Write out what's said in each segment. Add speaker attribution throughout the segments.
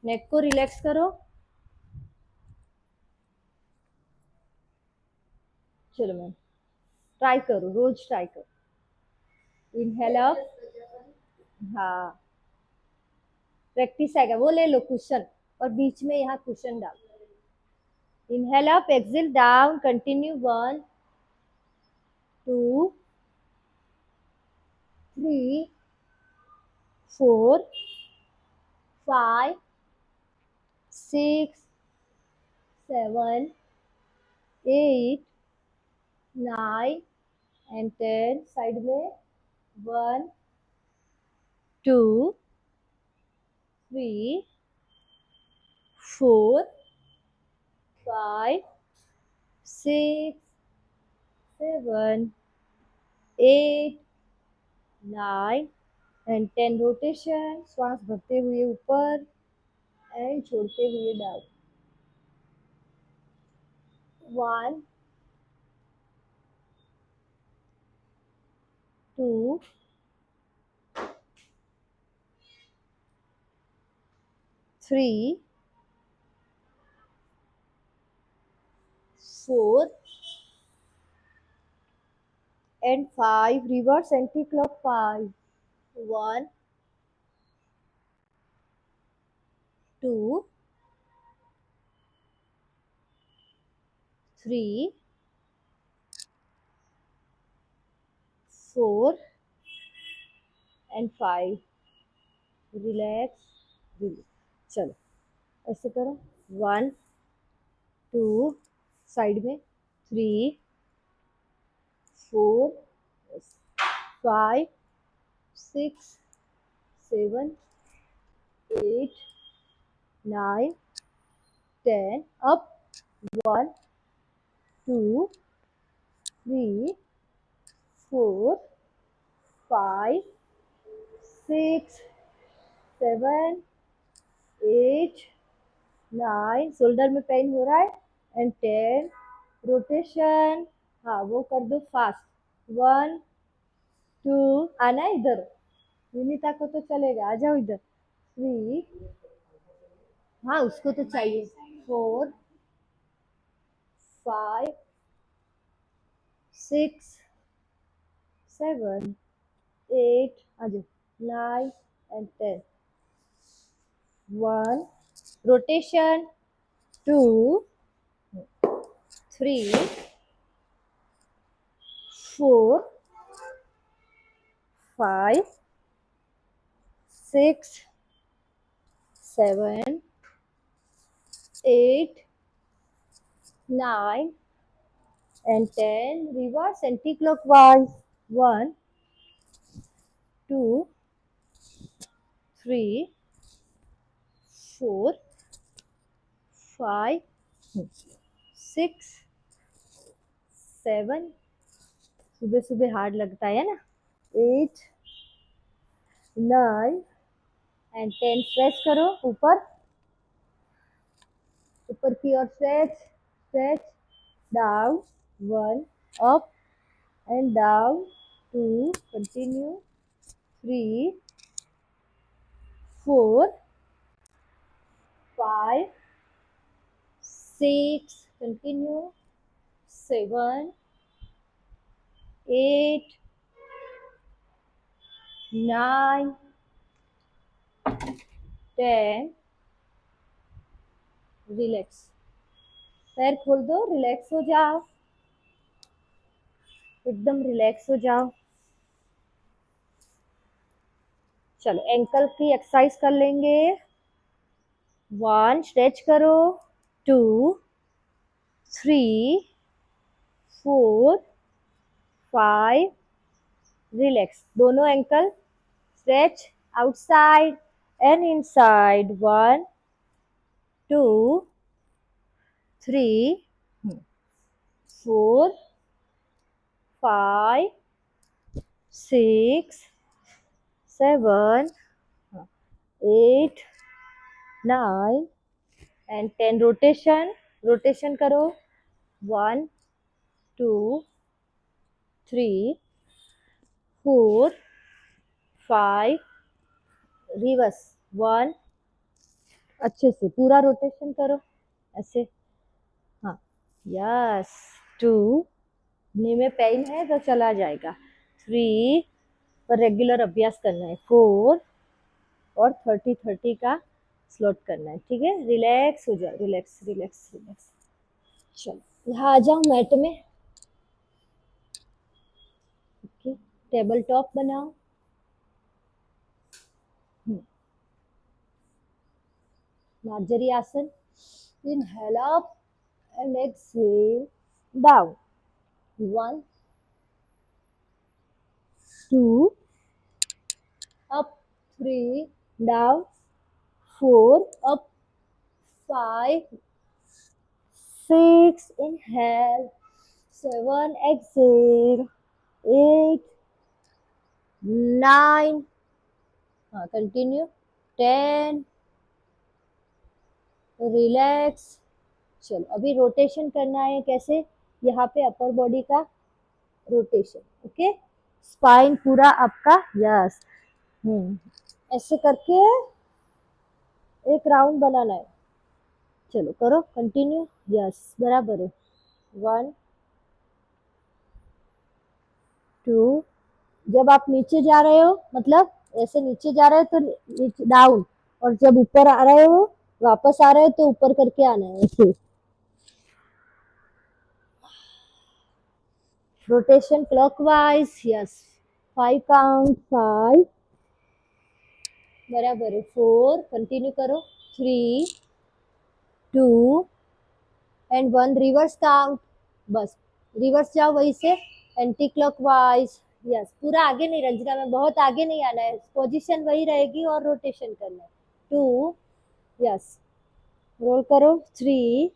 Speaker 1: नेक को रिलैक्स करो। चलो मैम, ट्राई करो, रोज ट्राई करो। Inhale up. हाँ, प्रैक्टिस आएगा। वो ले लो कुशन, और बीच में यहाँ कुशन डालो। Inhale up, exhale down, continue. 1 2 3 4 5 6 7 8 9 and 10। Side में 1 2 3 4 5 6 7 8 9 एंड 10। रोटेशन, श्वास भरते हुए ऊपर एंड छोड़ते हुए down. 1 2 3 4 and 5. Reverse anti-clockwise. 1 2 3 4 and 5. Relax, relax. चलो ऐसे करो। 1 2, साइड में 3 4 5 6 7 8 9 10। up। 1 2 3 4 5 6 7 8 9। शोल्डर में पेन हो रहा है। एंड 10। रोटेशन, हाँ वो कर दो फास्ट। 1 2, आना इधर, विनीता को तो चलेगा, आ जाओ इधर। 3, हाँ उसको तो चाहिए। 4 5 6 7 8, आ जाओ। 9 and 10। 1, rotation, 2 3 4 5 6 7 8 9 and 10. Reverse anti-clockwise. 1 2 3 4 5 6 7। सुबह सुबह हार्ड लगता है ना। 8 9 एंड 10। स्ट्रेच करो ऊपर, ऊपर की ओर stretch, stretch down. 1 up and down. 2 continue. 3 4 5 6 continue। 7 8 9 10। Relax, पैर खोल दो, रिलैक्स हो जाओ, एकदम रिलैक्स हो जाओ। चलो एंकल की एक्सरसाइज कर लेंगे। 1 स्ट्रेच करो। 2 3 4 5। रिलैक्स, दोनों ankle stretch outside and inside. 1 2 3 4 5 6 7 8 9 and 10। Rotation, rotation करो। 1 2 3 4 5। रिवर्स। 1 अच्छे से पूरा रोटेशन करो ऐसे। हाँ, यस। 2, नी में पेन है तो चला जाएगा। 3, पर रेगुलर अभ्यास करना है। 4 और 30-30 का स्लॉट करना है, ठीक है। रिलैक्स हो जाओ, रिलैक्स रिलैक्स रिलैक्स। चलो यहाँ आ जाओ मैट में। ओके, टेबल टॉप बनाओ। मार्जरी आसन। Inhale up and exhale down. 1, 2, up, 3, down, 4, up, 5, 6, inhale, 7, exhale, 8, 9, continue, 10, relax. चलो अभी रोटेशन करना है। कैसे? यहाँ पे अपर बॉडी का रोटेशन, ओके। स्पाइन पूरा आपका, यस। ऐसे करके एक राउंड बनाना है। चलो करो, कंटिन्यू, यस बराबर है। 1, 2, जब आप नीचे जा रहे हो, मतलब ऐसे नीचे जा रहे हो तो नीचे डाउन, और जब ऊपर आ रहे हो, वापस आ रहे हो तो ऊपर करके आना है ऐसे। Rotation clockwise, yes. 5 काउंट, 5 बराबर है। 4, कंटिन्यू करो। 3, 2 एंड 1, रिवर्स काउंट। बस रिवर्स जाओ वहीं से, एंटी क्लॉकवाइज, यस। पूरा आगे नहीं रंजना में, बहुत आगे नहीं आना है, पोजीशन वही रहेगी और रोटेशन करना है। 2, यस, रोल करो। 3,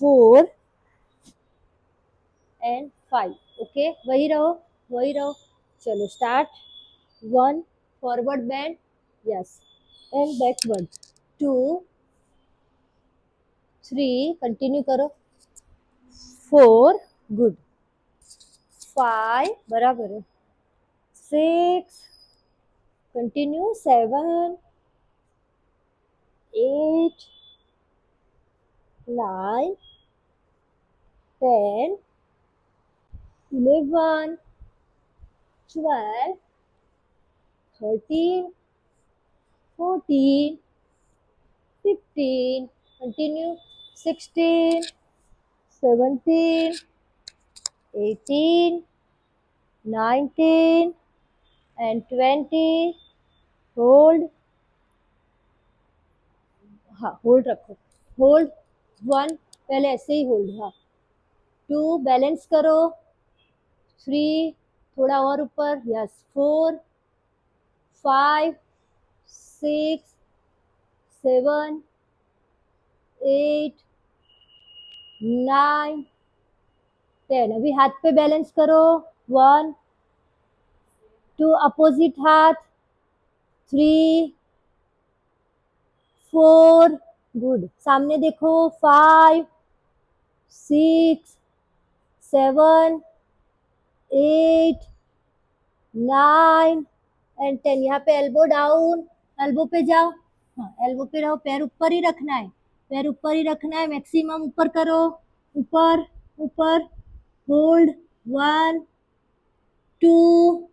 Speaker 1: 4 एंड 5, ओके। वही रहो, वही रहो। चलो start. 1, forward bend, yes, and backward. 2, 3, continue करो। 4, गुड। 5, बराबर है। 6, कंटिन्यू। 7, 8, 9, 10, 11, 12, 13, 14, 15, continue. 16, 17, 18, 19 and 20. Hold. हाँ, होल्ड रखो। होल्ड। 1, पहले ऐसे ही होल्ड, हाँ। 2, बैलेंस करो। 3, थोड़ा और ऊपर, यस। 4, 5, 6, 7, 8, 9, 10। अभी हाथ पे बैलेंस करो। 1, 2, अपोजिट हाथ। 3, 4, गुड। सामने देखो। 5, 6, 7, 8, 9 एंड 10। यहाँ पे एल्बो डाउन, एल्बो पे जाओ। हाँ, एल्बो पे रहो, पैर ऊपर ही रखना है, पैर ऊपर ही रखना है, मैक्सिमम ऊपर करो। ऊपर, ऊपर, होल्ड। 1, 2,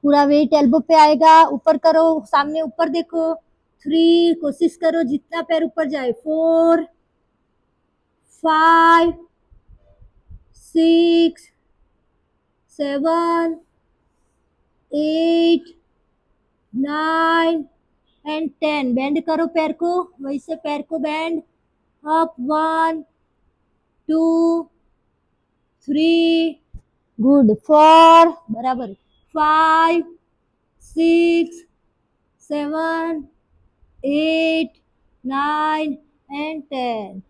Speaker 1: पूरा वेट एल्बो पे आएगा, ऊपर करो, सामने ऊपर देखो। 3, कोशिश करो जितना पैर ऊपर जाए। 4, 5, 6, 7, 8, 9 एंड 10। बेंड करो पैर को, वैसे पैर को बेंड। अप। 1, 2, 3, गुड। 4, बराबर। 5, 6, 7, 8, 9 एंड 10।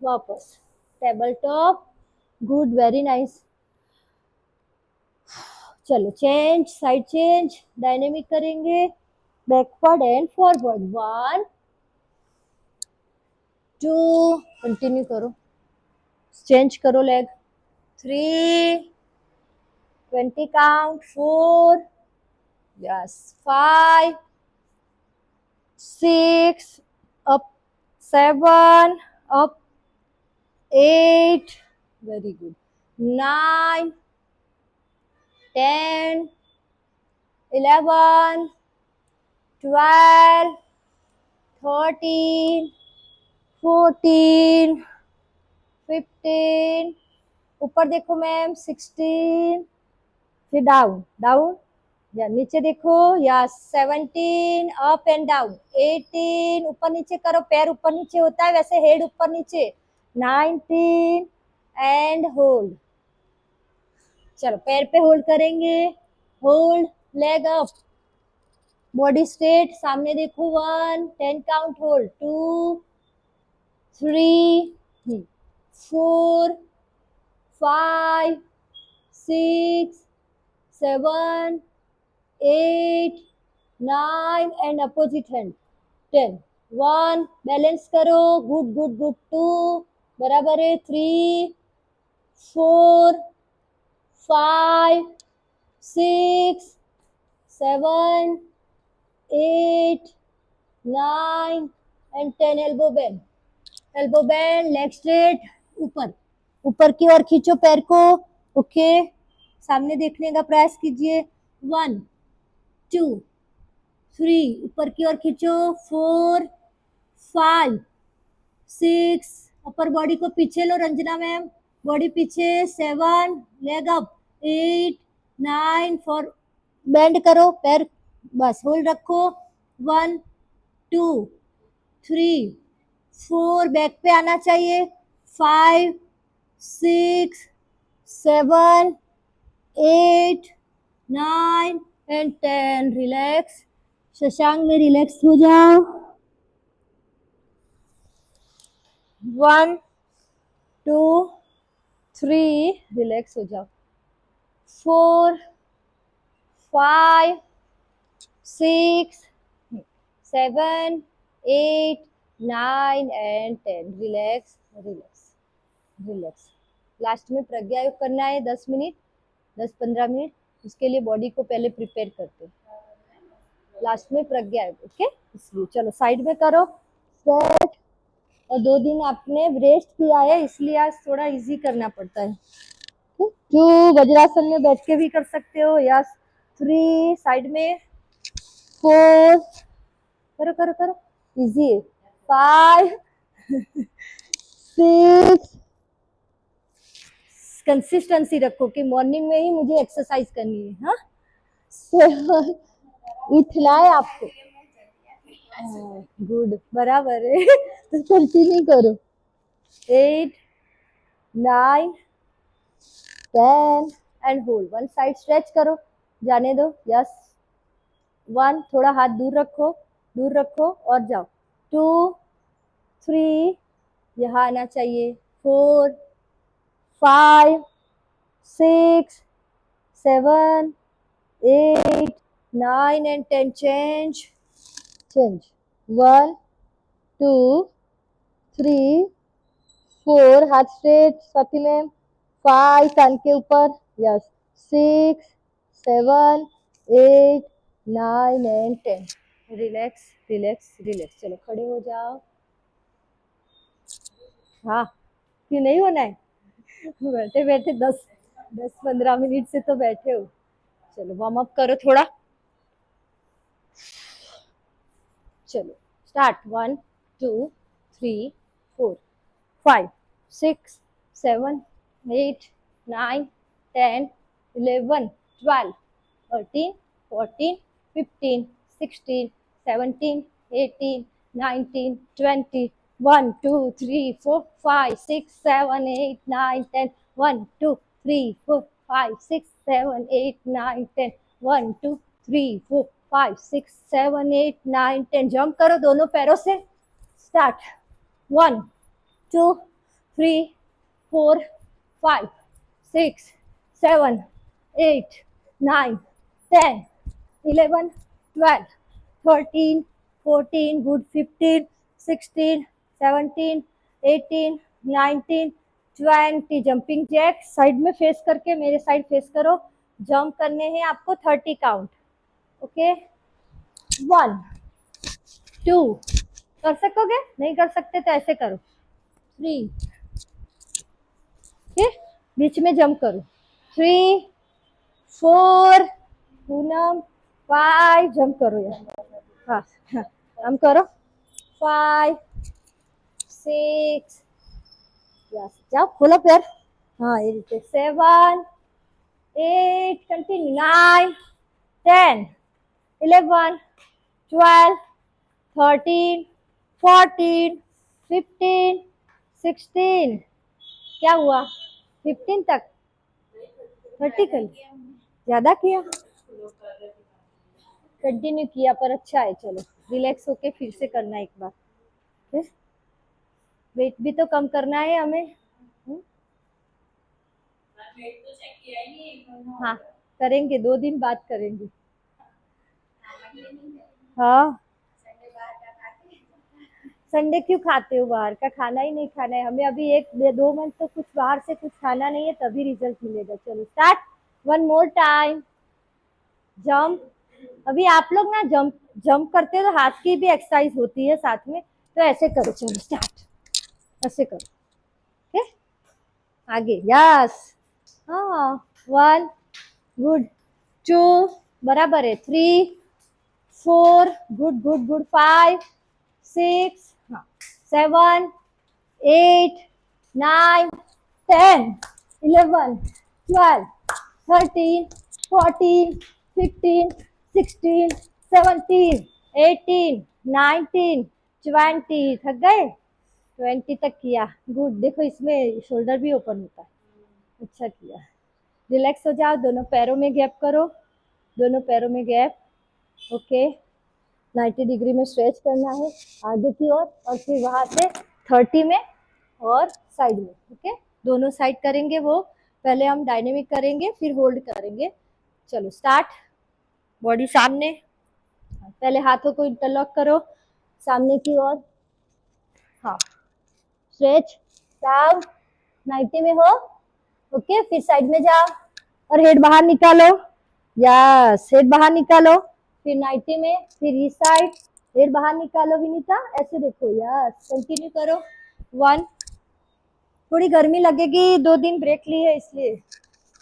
Speaker 1: वापस table top, good, very nice. चलो चेंज, साइड चेंज, डायनेमिक करेंगे। Backward and forward. 1, 2, कंटिन्यू करो, चेंज करो leg. 3, 20 count. 4, yes. 5, 6, up, 7, up, 8, very good, 9, 10, 11, 12, 13, 14, 15, ऊपर देखो मैम, 16, फिर डाउन डाउन, या नीचे देखो, या 17, अप एंड डाउन, 18, ऊपर नीचे करो, पैर ऊपर नीचे होता है वैसे हेड ऊपर नीचे, 19 एंड होल्ड, चलो पैर पे होल्ड करेंगे, hold, leg up, body straight, सामने देखो, 1, 10 count, hold, 2, 3, 4, 5, 6, 7, 8, 9 and opposite hand, 10, 1, balance करो, गुड गुड गुड, 2, बराबर है, 3, 4, 5, 6, 7, 8, 9 and 10, elbow bend, elbow bend, leg straight, ऊपर ऊपर की ओर खींचो पैर को, ओके, सामने देखने का प्रयास कीजिए, 1, 2, 3, ऊपर की ओर खींचो, 4, 5, 6, अपर बॉडी को पीछे लो रंजना मैम, बॉडी पीछे, 7, लेग अप, 8, 9, फॉर बेंड करो पैर, बस होल्ड रखो, 1, 2, 3, 4, बैक पे आना चाहिए, 5, 6, 7, 8, 9 एंड 10, रिलैक्स, शशांक में रिलैक्स हो जाओ, 1, 2, 3, रिलैक्स हो जाओ, 4, 5, 6, 7, 8, 9 and 10, relax relax relax. Last में प्रज्ञायोग करना है 10 मिनट, 10-15 मिनट, उसके लिए बॉडी को पहले प्रिपेयर करते हैं, लास्ट में प्रज्ञायोग, ओके, इसलिए चलो साइड में करो, सेट, और 2 दिन आपने रेस्ट किया है इसलिए आज थोड़ा इजी करना पड़ता है, जो वज्रासन में बैठ के भी कर सकते हो, या 3 साइड में, 4, करो करो करो, इजी है, 5, 6, कंसिस्टेंसी रखो कि मॉर्निंग में ही मुझे एक्सरसाइज करनी है, हाँ, 7, उठना है आपको, गुड, बराबर है, तो कंटिन्यू करो, 8, 9, 10 and hold, one side stretch करो, जाने दो, यस, 1, थोड़ा हाथ दूर रखो और जाओ, 2, 3, यहाँ आना चाहिए, 4, 5, 6, 7, 8, 9 and 10, change, 1, 2, 3, 4, हाथ स्ट्रेट, स्वाति मैम, 5, कान के ऊपर, yes, 6, 7, 8, 9 and 10, relax relax relax, चलो खड़े हो जाओ, हाँ, क्यों नहीं होना है, बैठे बैठे 10-15 मिनट से तो बैठे हो, चलो वार्म अप करो थोड़ा, चलो स्टार्ट, 1, 2, 3, 4, 5, 6, 7, 8, 9, 10, 11, 12, 13, 14, 15, 16, 17, 18, 19, 20, 1, 2, 3, 4, 5, 6, 7, 8, 9, 10, 1, 2, 3, 4, 5, 6, 7, 8, 9, 10, 1, 2, 3, 4, 5, 6, 7, 8, 9, 10, जंप करो दोनों पैरों से, start, 1, 2, 3, 4, 5, 6, 7, 8, 9, 10, 11, 12, 13, 14, good, 15, 16, 17, 18, 19, 20, jumping Jack, side में फेस करके, मेरे साइड फेस करो, जंप करने हैं आपको 30 काउंट, ओके, 1, 2, कर सकोगे? नहीं कर सकते तो ऐसे करो, 3, ओके, बीच में जंप करो, 3, 4, पूनम, 5, जंप करो यार, हाँ हाँ, हम करो, 5, 6, यस, जाओ खोलो पैर, हाँ ये रीते, 7, 8, कंटिन्यू, 9, 10, 11, 12, 13, 14, 15, 16, क्या हुआ? 15 तक, 30 कर ज्यादा किया, कंटिन्यू किया पर अच्छा है, चलो रिलैक्स होके फिर से करना एक बार, वेट भी तो कम करना है हमें। हाँ करेंगे, 2 दिन बाद करेंगे। हाँ संडे क्यों खाते हो बाहर का? खाना ही नहीं खाना है हमें अभी, 1-2 मंथ तो कुछ बाहर से कुछ खाना नहीं है, तभी रिजल्ट मिलेगा। चलो स्टार्ट, 1 मोर टाइम, जंप। अभी आप लोग ना जंप जंप करते हो तो हाथ की भी एक्सरसाइज होती है साथ में, तो ऐसे करो, चलो स्टार्ट, ऐसे करो, ओके, आगे, यस, हाँ, 1, गुड, 2, बराबर है, 3, 4, गुड गुड गुड, 5, 6, हाँ, 7, 8, 9, 10, 11, 12, 13, 14, 15, 16, 17, 18, 19, 20, थक गए? 20 तक किया, गुड, देखो इसमें शोल्डर भी ओपन होता है, अच्छा किया। रिलैक्स हो जाओ, दोनों पैरों में गैप करो, दोनों पैरों में गैप, ओके, 90 डिग्री में स्ट्रेच करना है आगे की ओर, और फिर वहां से 30 में और साइड में, ओके, दोनों साइड करेंगे वो, पहले हम डायनेमिक करेंगे फिर होल्ड करेंगे। चलो स्टार्ट, बॉडी सामने, पहले हाथों को इंटरलॉक करो सामने की ओर, हाँ, स्ट्रेच, डाउन, 90 में हो, ओके, फिर साइड में जाओ और हेड बाहर निकालो, यस, हेड बाहर निकालो, फिर 90 में, फिर इस साइड, हेड बाहर निकालो विनीता, ऐसे देखो, यस, कंटिन्यू करो, 1, थोड़ी गर्मी लगेगी, 2 दिन ब्रेक ली है इसलिए,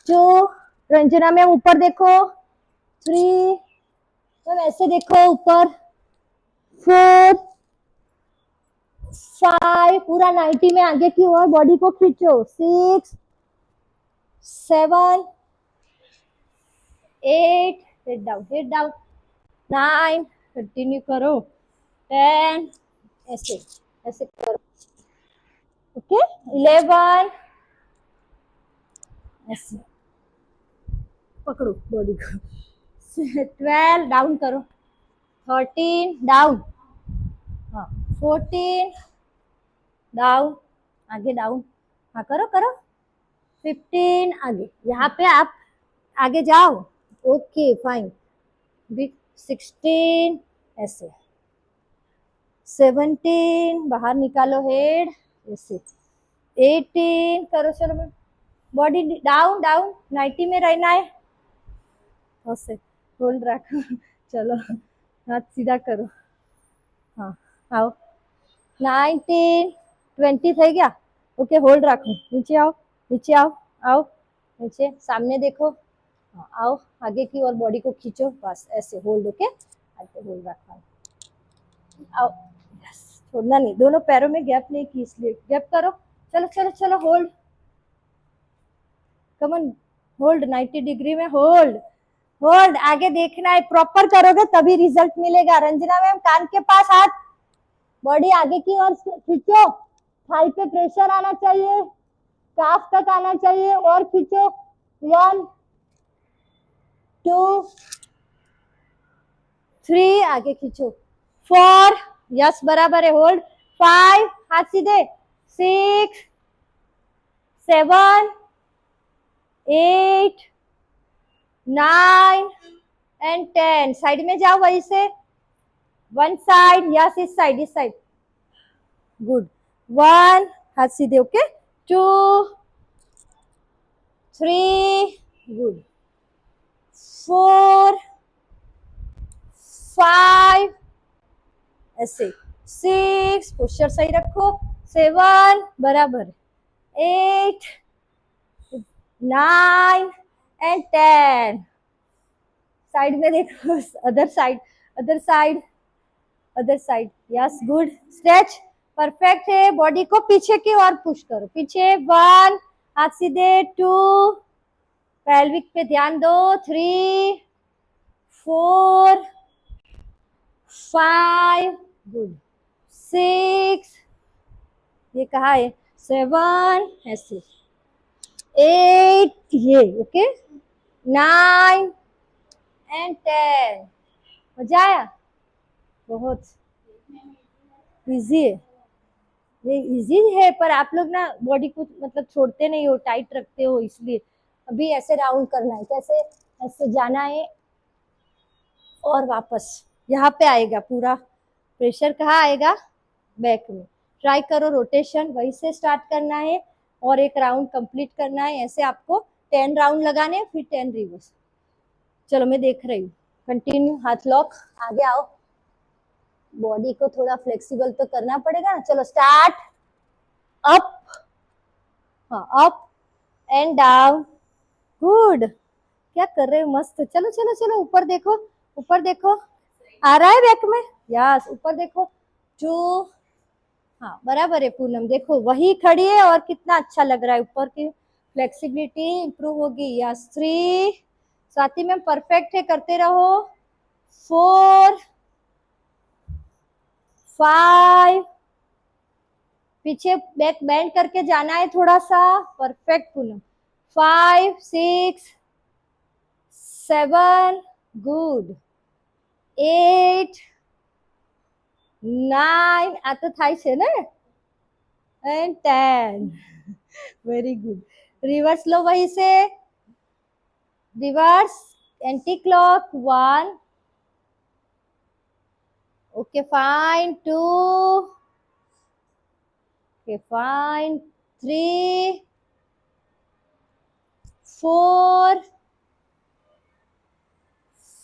Speaker 1: 2, रंजना मैम ऊपर देखो, 3, मैम ऐसे देखो ऊपर, 4, 5, पूरा 90 में आगे की ओर बॉडी को खींचो, 6, 7, 8, हेड डाउन, 9, कंटिन्यू करो, 10, ऐसे ऐसे करो, ओके, 11, ऐसे पकड़ो बॉडी को, 12, डाउन करो, 13, डाउन, हाँ, 14, डाउन, आगे डाउन, हाँ करो करो, 15, आगे, यहाँ पे आप आगे जाओ, ओके फाइन, 16, ऐसे, 17, बाहर निकालो हेड, ऐसे, 18, करो, चलो बॉडी डाउन डाउन, 90 में रहना है, ऐसे होल्ड रखो, चलो हाथ सीधा करो, हाँ, आओ, 19, 20 થઈ ગયા, ओके, होल्ड रखो, नीचे आओ, नीचे आओ, आओ नीचे, सामने देखो, हाँ, आओ आगे की और बॉडी को खींचो, बस ऐसे होल्ड, ओके, आगे होल्ड रखो, आओ, यस, छोड़ना नहीं, दोनों पैरों में गैप नहीं की इसलिए गैप करो, चलो चलो चलो, होल्ड, कमन, होल्ड, 90 डिग्री में होल्ड, होल्ड, आगे देखना है, प्रॉपर करोगे तभी रिजल्ट मिलेगा। रंजना मैम कान के पास हाथ, बॉडी आगे की ओर खींचो, थाई पे प्रेशर आना चाहिए, काफ तक आना चाहिए, और खींचो, 1, 2, 3, आगे खींचो, 4, यस बराबर है, होल्ड, 5, हाथ सीधे, 6, 7, 8, 9 एंड 10, साइड में जाओ वहीं से, 1 साइड, यस, इस साइड, गुड, 1, हाथ सीधे, ओके, 2, 3, गुड, 4, 5, ऐसे 6, पोस्चर सही रखो, 7 बराबर, 8, 9 एंड 10। साइड में देखो, other side, other side, other side, yes good, stretch, perfect है। बॉडी को पीछे की ओर पुश करो, पीछे, 1, हाथ सीधे, 2, पेल्विक पे ध्यान दो, 3, 4, 5, गुड, 6, ये कहा है, 7, ऐसे, 8, ये ओके, 9 एंड 10। मजा आया? बहुत इजी है, ये इजी है, पर आप लोग ना बॉडी को मतलब छोड़ते नहीं हो, टाइट रखते हो, इसलिए। अभी ऐसे राउंड करना है, कैसे, ऐसे जाना है और वापस यहाँ पे आएगा, पूरा प्रेशर कहाँ आएगा, बैक में। ट्राई करो, रोटेशन वहीं से स्टार्ट करना है और एक राउंड कंप्लीट करना है। ऐसे आपको 10 राउंड लगाने हैं, फिर 10 रिवर्स। चलो मैं देख रही हूँ, कंटिन्यू, हाथ लॉक, आगे आओ। बॉडी को थोड़ा फ्लेक्सिबल तो करना पड़ेगा ना। चलो स्टार्ट, अप, हाँ अप एंड डाउन, गुड, क्या कर रहे हो, मस्त। चलो चलो चलो, ऊपर देखो, ऊपर देखो, आ रहा है बैक में, यस, ऊपर देखो, 2, हाँ बराबर है पूनम, देखो वही खड़ी है और कितना अच्छा लग रहा है, ऊपर की फ्लेक्सिबिलिटी इंप्रूव होगी, यस, 3, स्वाति मैम परफेक्ट है, करते रहो, 4, 5, पीछे बैक बेंड करके जाना है थोड़ा सा, परफेक्ट पूनम, 5, 6, 7, गुड, 8, 9, આ તો થાય છે ને, and 10, वेरी गुड। रिवर्स लो वहीं से, reverse, anti clock, 1, okay fine, 2, okay fine, 3, 4,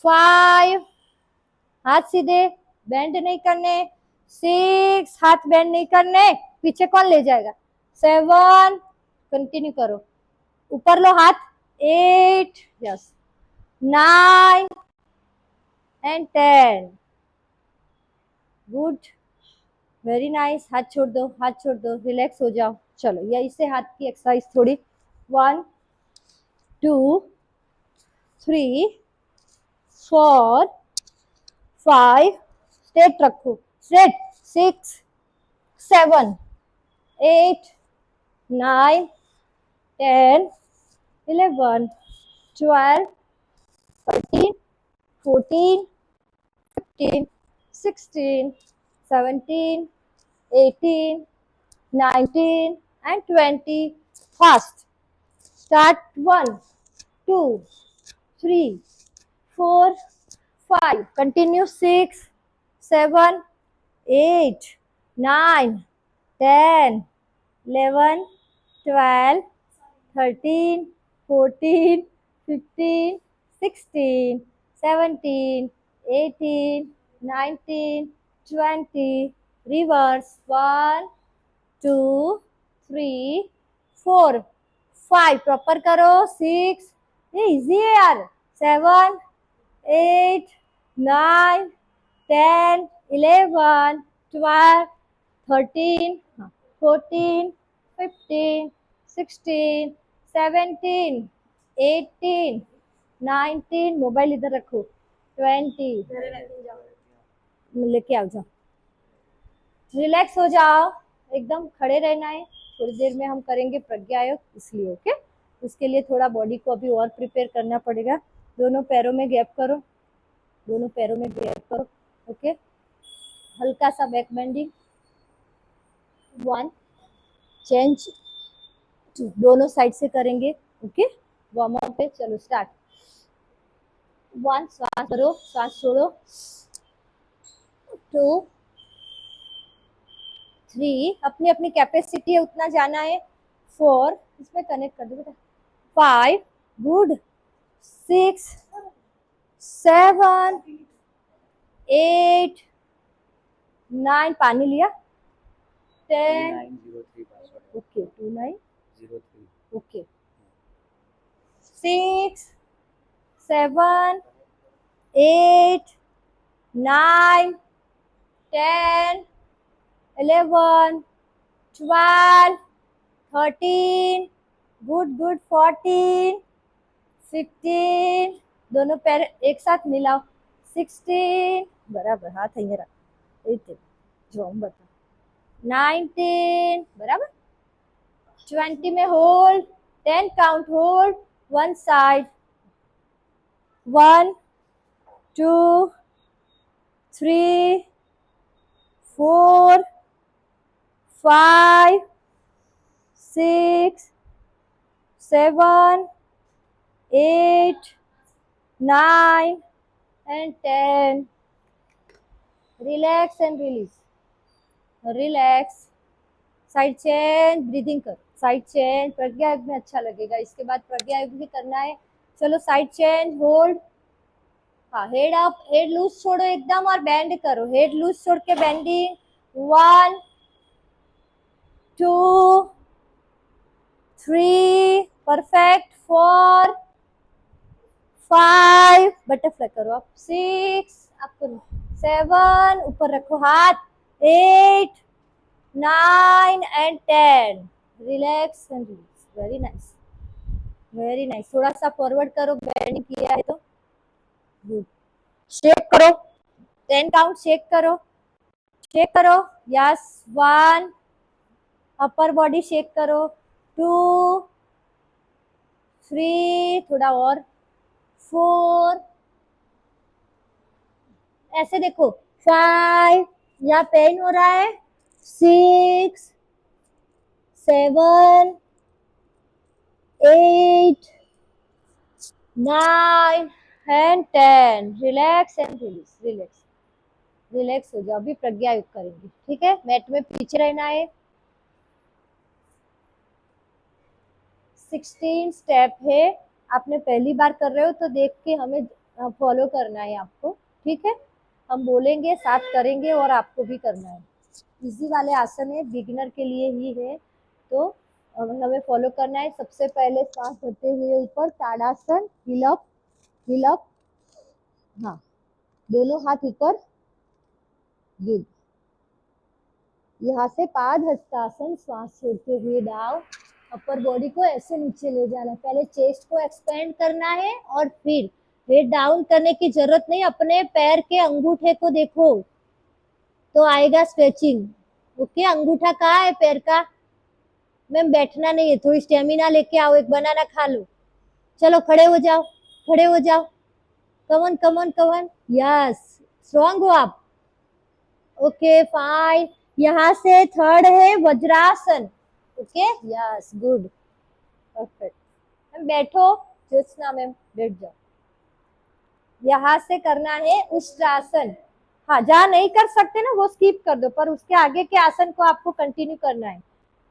Speaker 1: 5, हाथ सीधे, बेंड नहीं करने, 6, हाथ बेंड नहीं करने, पीछे कौन ले जाएगा, 7, कंटिन्यू करो, ऊपर लो हाथ, 8, yes, 9 and 10, good, very nice. हाथ छोड़ दो, हाथ छोड़ दो, रिलैक्स हो जाओ। चलो ये इससे हाथ की एक्सरसाइज थोड़ी, 1, 2, 3, 4, 5, स्ट्रेट रखो, straight, 6, 7, 8, 9, 10, 11, 12, 13, 14, 15, 16, 17, 18, 19 and 20, fast, start, 1, 2, 3, 4, 5, continue, 6, 7, 8, 9, 10, 11, 12, 13, 14, 15, 16, 17, 18, 19, 20, reverse, 1, 2, 3, 4, 5, proper करो, 6, ये इजी है यार, 7, 8, 9, 10, 11, 12, 13, 14, 15, 16, 17, 18, 19, मोबाइल इधर रखो, 20, लेके आओ जाओ, रिलैक्स हो जाओ, एकदम खड़े रहना है। थोड़ी देर में हम करेंगे प्रज्ञायोग, इसलिए ओके। उसके लिए थोड़ा बॉडी को अभी और प्रिपेयर करना पड़ेगा। दोनों पैरों में गैप करो, दोनों पैरों में गैप करो, ओके। हल्का सा बैक बेंडिंग, 1, चेंज, दोनों साइड से करेंगे, ओके। वार्म अप पे, चलो स्टार्ट, 1, श्वास करो, श्वास छोड़ो, 2, 3, अपनी अपनी कैपेसिटी है उतना जाना है, 4, इसमें कनेक्ट कर दो बेटा, 5, गुड, 6, 7, 8, 9 पानी लिया, 10
Speaker 2: 2903 पासवर्ड है।
Speaker 1: ओके 2903
Speaker 2: 03
Speaker 1: ओके 6 7 8 9 10 11 12 13 गुड गुड 14 15 दोनों पैर एक साथ मिलाओ 16 बराबर हाथ અહીં रख 18 जो हम बता 19 बराबर 20 में hold 10 count hold one side 1 2 3 4 5 6 7 8 9 and 10 relax and release relax side change breathing कर साइड चेंज प्रज्ञा युग में अच्छा लगेगा इसके बाद प्रज्ञा युग भी करना है चलो साइड चेंज होल्ड हाँ हेड अप हेड लूज छोड़ो एकदम और बैंड करो हेड लूज छोड़ के बेंडिंग 1 2 3 परफेक्ट 4 5 बटरफ्लाई करो आप 6 आपको 7 ऊपर रखो हाथ 8 9 and 10 relax and release very nice थोड़ा सा फॉरवर्ड करो बेंडिंग किया है तो गुड शेक करो 10 काउंट शेक करो यस 1 अपर बॉडी शेक करो 2 3 थोड़ा और 4 ऐसे देखो 5 यहाँ पेन हो रहा है 6 7 8 9 and 10 रिलैक्स एंड रिलैक्स हो जाओ अभी प्रज्ञा युग करेंगे ठीक है मैट में पीछे रहना है 16 स्टेप है आपने पहली बार कर रहे हो तो देख के हमें फॉलो करना है आपको ठीक है हम बोलेंगे साथ करेंगे और आपको भी करना है इजी वाले आसन है बिगिनर के लिए ही है तो हमें फॉलो करना है सबसे पहले सांस भरते हुए ऊपर ताड़ासन हिल अप हाँ दोनों हाथ ऊपर गुड यहाँ से पाद हस्तासन श्वास छोड़ते हुए डाउन अपर बॉडी को ऐसे नीचे ले जाना पहले चेस्ट को एक्सपेंड करना है और फिर वेट डाउन करने की जरूरत नहीं अपने पैर के अंगूठे को देखो तो आएगा स्ट्रेचिंग ओके अंगूठा कहाँ है पैर का मैम बैठना नहीं है थोड़ी स्टेमिना लेके आओ एक बनाना खा लो चलो खड़े हो जाओ कमन यस स्ट्रॉन्ग हो आप ओके फाइन यहाँ से थर्ड है vajrasana okay yes good perfect ma'am बैठो ज्योत्सना मैम बैठ जाओ यहाँ से करना है उष्ट्रासन हाँ जहाँ नहीं कर सकते ना वो स्किप कर दो पर उसके आगे के आसन को आपको कंटिन्यू करना है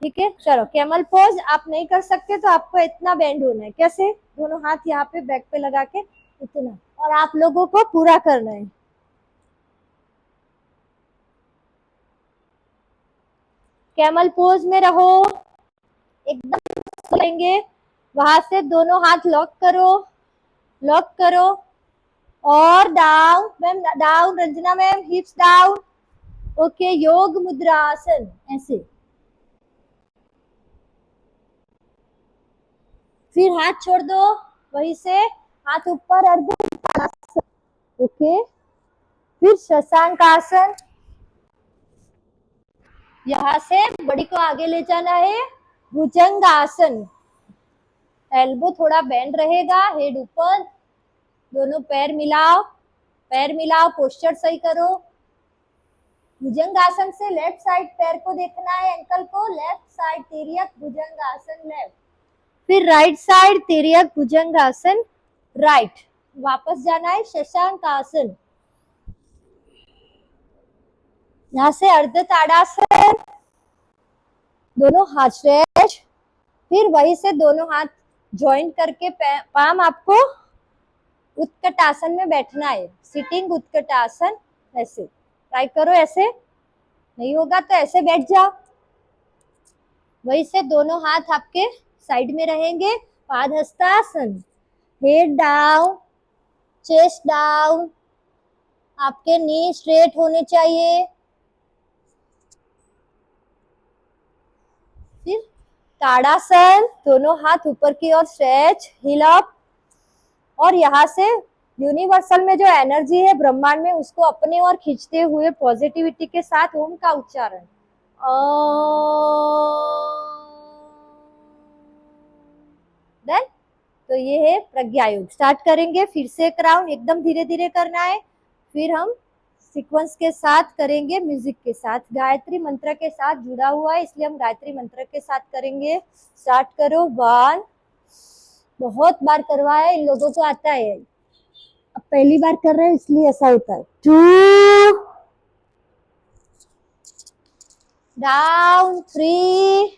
Speaker 1: ठीक है चलो कैमल पोज आप नहीं कर सकते तो आपको इतना बेंड होना है कैसे दोनों हाथ यहाँ पे बैक पे लगा के इतना और आप लोगों को पूरा करना है कैमल पोज में रहो एकदम लेंगे वहां से दोनों हाथ लॉक करो और down ma'am down Ranjana ma'am हिप्स down okay योग मुद्रा आसन ऐसे फिर हाथ छोड़ दो वहीं से हाथ ऊपर अर्ध ओके फिर शशांक आसन यहाँ से बॉडी को आगे ले जाना है भुजंग आसन एल्बो थोड़ा बेंड रहेगा हेड ऊपर दोनों पैर मिलाओ पोस्चर सही करो भुजंग आसन से लेफ्ट साइड पैर को देखना है एंकल को लेफ्ट साइड तिर्यक भुजंग आसन लेफ्ट फिर राइट साइड तिर्यक भुजंग आसन राइट वापस जाना है शशांक आसन यहाँ से अर्ध ताड़ासन दोनों हाथ स्ट्रेच फिर वहीं से दोनों हाथ ज्वाइन करके पाम आपको उत्कट आसन में बैठना है सिटिंग उत्कट आसन ऐसे ट्राई करो ऐसे नहीं होगा तो ऐसे बैठ जाओ, वही से दोनों हाथ आपके साइड में रहेंगे, padahastasana, head down, chest down, आपके नी स्ट्रेट होने चाहिए। फिर ताड़ासन, दोनों हाथ ऊपर की ओर स्ट्रेच, हिल अप, और यहाँ से यूनिवर्सल में जो एनर्जी है ब्रह्मांड में, उसको अपने ओर खींचते हुए पॉजिटिविटी के साथ ओम का उच्चारण। देन तो ये है प्रज्ञा योग। स्टार्ट करेंगे फिर से एक राउंड, एकदम धीरे धीरे करना है। फिर हम सीक्वेंस के साथ करेंगे, म्यूजिक के साथ, गायत्री मंत्र के साथ जुड़ा हुआ है, इसलिए हम गायत्री मंत्र के साथ करेंगे। स्टार्ट करो। 1, बहुत बार करवाया इन लोगों को आता है, अब पहली बार कर रहे हैं इसलिए ऐसा होता है। 2, डाउन, 3,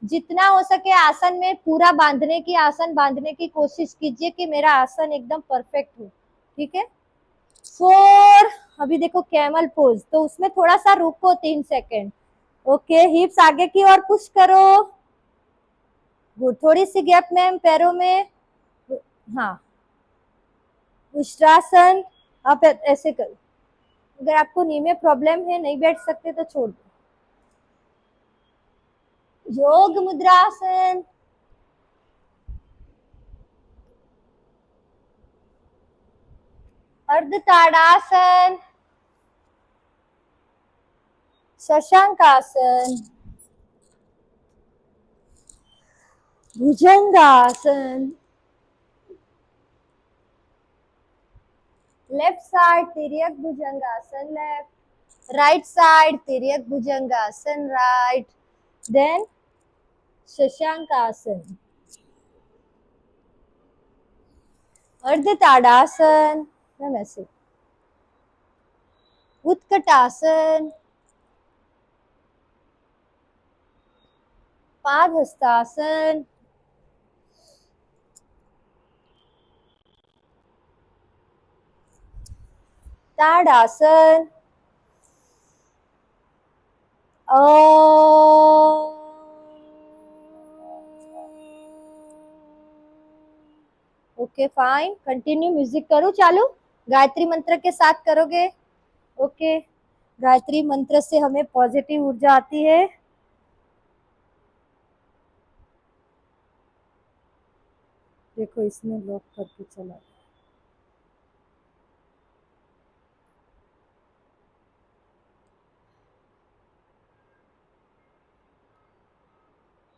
Speaker 1: जितना हो सके आसन में पूरा बांधने की, आसन बांधने की कोशिश कीजिए कि मेरा आसन एकदम परफेक्ट हो, ठीक है। 4, अभी देखो कैमल पोज, तो उसमें थोड़ा सा रुको 3 सेकेंड। ओके, हिप्स आगे की ओर पुश करो। गुड, थोड़ी सी गैप में पैरों में। हाँ, उष्ट्रासन, आप ऐसे करो। अगर आपको नी में प्रॉब्लम है, नहीं बैठ सकते तो छोड़ दो। योग मुद्रासन, अर्ध ताड़ासन, शशांकासन, भुजंगासन, लेफ्ट साइड तिर्यक भुजंगासन लेफ्ट, राइट साइड तिर्यक भुजंगासन राइट, देन शशांकासन, अर्ध ताड़ासन, मैम ऐसे, उत्कटासन, पादहस्तासन, ताड़ासन, ओके फाइन, कंटिन्यू। म्यूजिक करो चालू, गायत्री मंत्र के साथ करोगे। ओके, गायत्री मंत्र से हमें पॉजिटिव ऊर्जा आती है। देखो इसमें लॉक करके चला,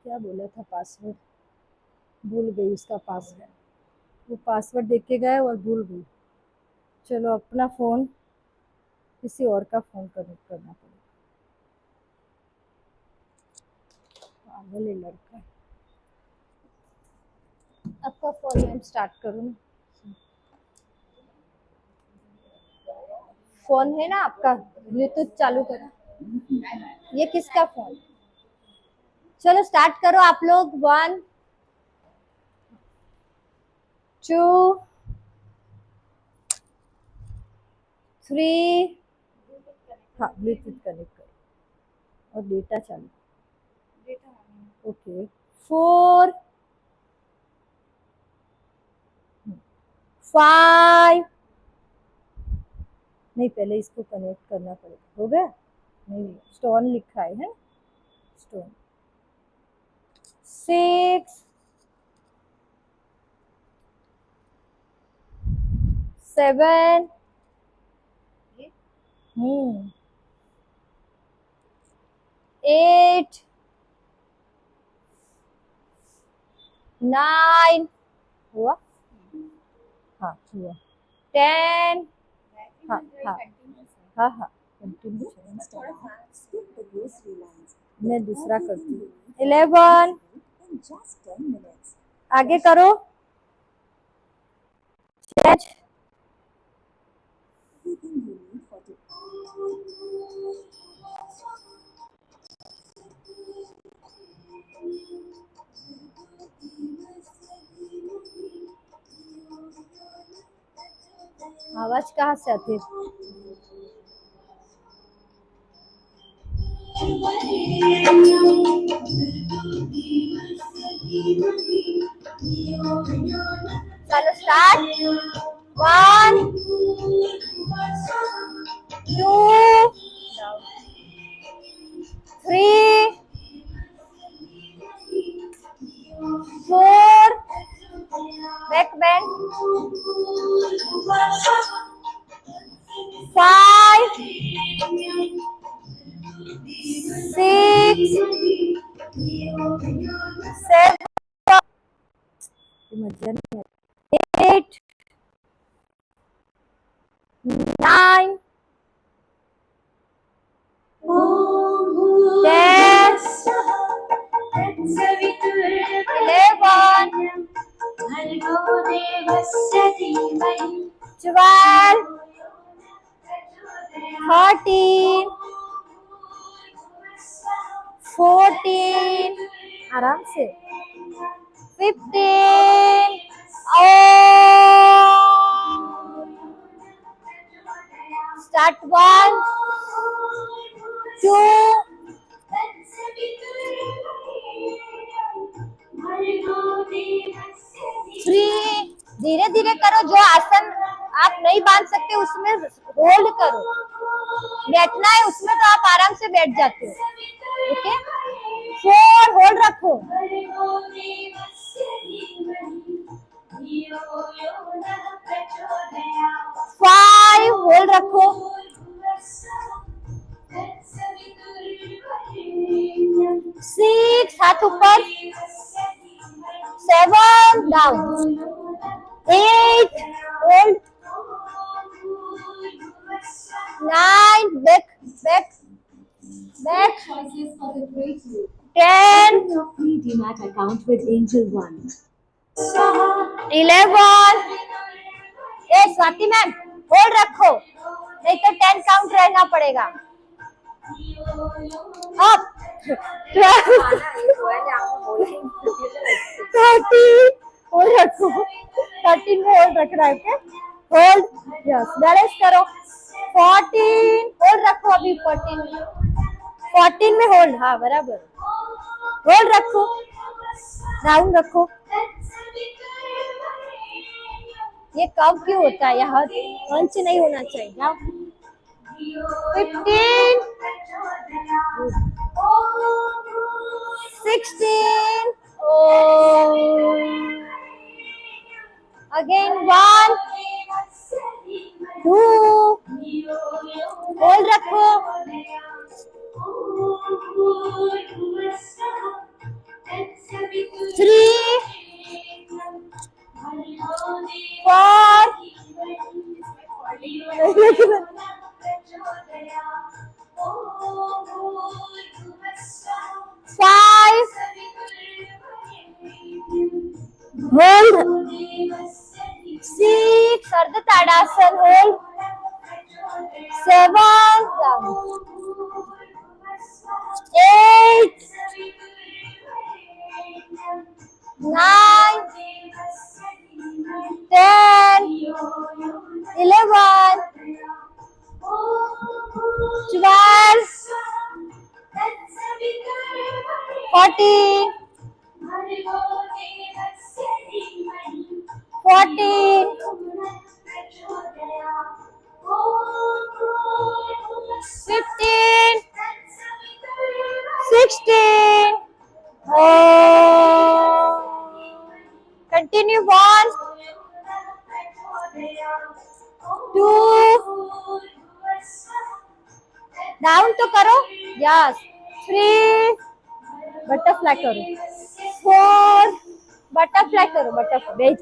Speaker 1: क्या बोला था, पासवर्ड भूल गई, उसका पासवर्ड, वो पासवर्ड देख के गए और भूल गई। चलो अपना फोन किसी और का फोन कनेक्ट करना पड़ेगा, पागल है लड़का। आपका फोन में स्टार्ट करूँ ना, फोन है ना आपका, ब्लूटूथ चालू करो। ये किसका फोन? चलो स्टार्ट करो आप लोग। 1, 2, 3, हाँ ब्लूटूथ कनेक्ट करो और डेटा चालू, ओके। 4, 5, नहीं पहले इसको कनेक्ट करना पड़ेगा, हो गया? नहीं, स्टोन लिखा है स्टोन। 6, 7, 8, 9, हुआ? हाँ हुआ। 10, हाँ हाँ हाँ हाँ, कंटिन्यू। मैं दूसरा करती हूँ। 11, आगे करो। आवाज कहाँ से आती है? चलो स्टार्ट 1 2 3 4 back bend 5 6 7 मजा नहीं आ रहा 8 9 10 11 12 13 14 आराम से 15 start 1 2 3 धीरे धीरे करो। जो आसन आप नहीं बांध सकते उसमें होल्ड करो। बैठना है उसमें तो आप आराम से बैठ जाते हो। ओके 4 होल्ड रखो 5 होल्ड रखो 6 हाथ ऊपर 7 down 8 hold 9 back back back 10
Speaker 2: free demat account with Angel One.
Speaker 1: 11 A Swati ma'am hold रखो नहीं तो 10 काउंट रहना पड़ेगा। अब 12 13 होल्ड रखो 13 में होल्ड रखना है। ओके होल्ड यस बैलेंस करो 14 होल्ड रखो अभी 14 में होल्ड हाँ बराबर होल्ड रखो डाउन रखो। ये कब क्यों होता है यहाँ मंच नहीं होना चाहिए। जाओ 15 16 again 1 2 होल्ड रखो 3 4 5 होल्ड 6 अर्ध ताड़ासन होल्ड 7 डाउन 8 9 10 11 12 14 14 15 16 continue 1 2 डाउन तो करो यस 3 बटरफ्लाई करो 4 बटरफ्लाई करो बटरफ्लाई भेज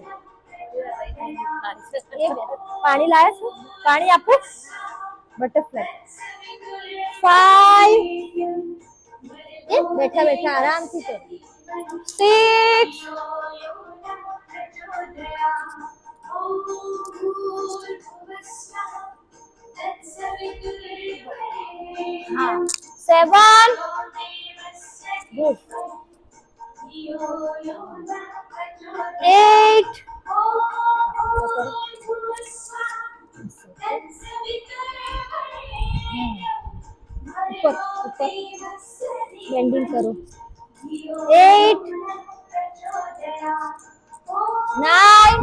Speaker 1: पानी लाया छो पानी आपको बटरफ्लाई 5 बैठा बैठा आराम से करो 6 हाँ 7 गुड 8 ऊपर ऊपर बेंडिंग करो 8 9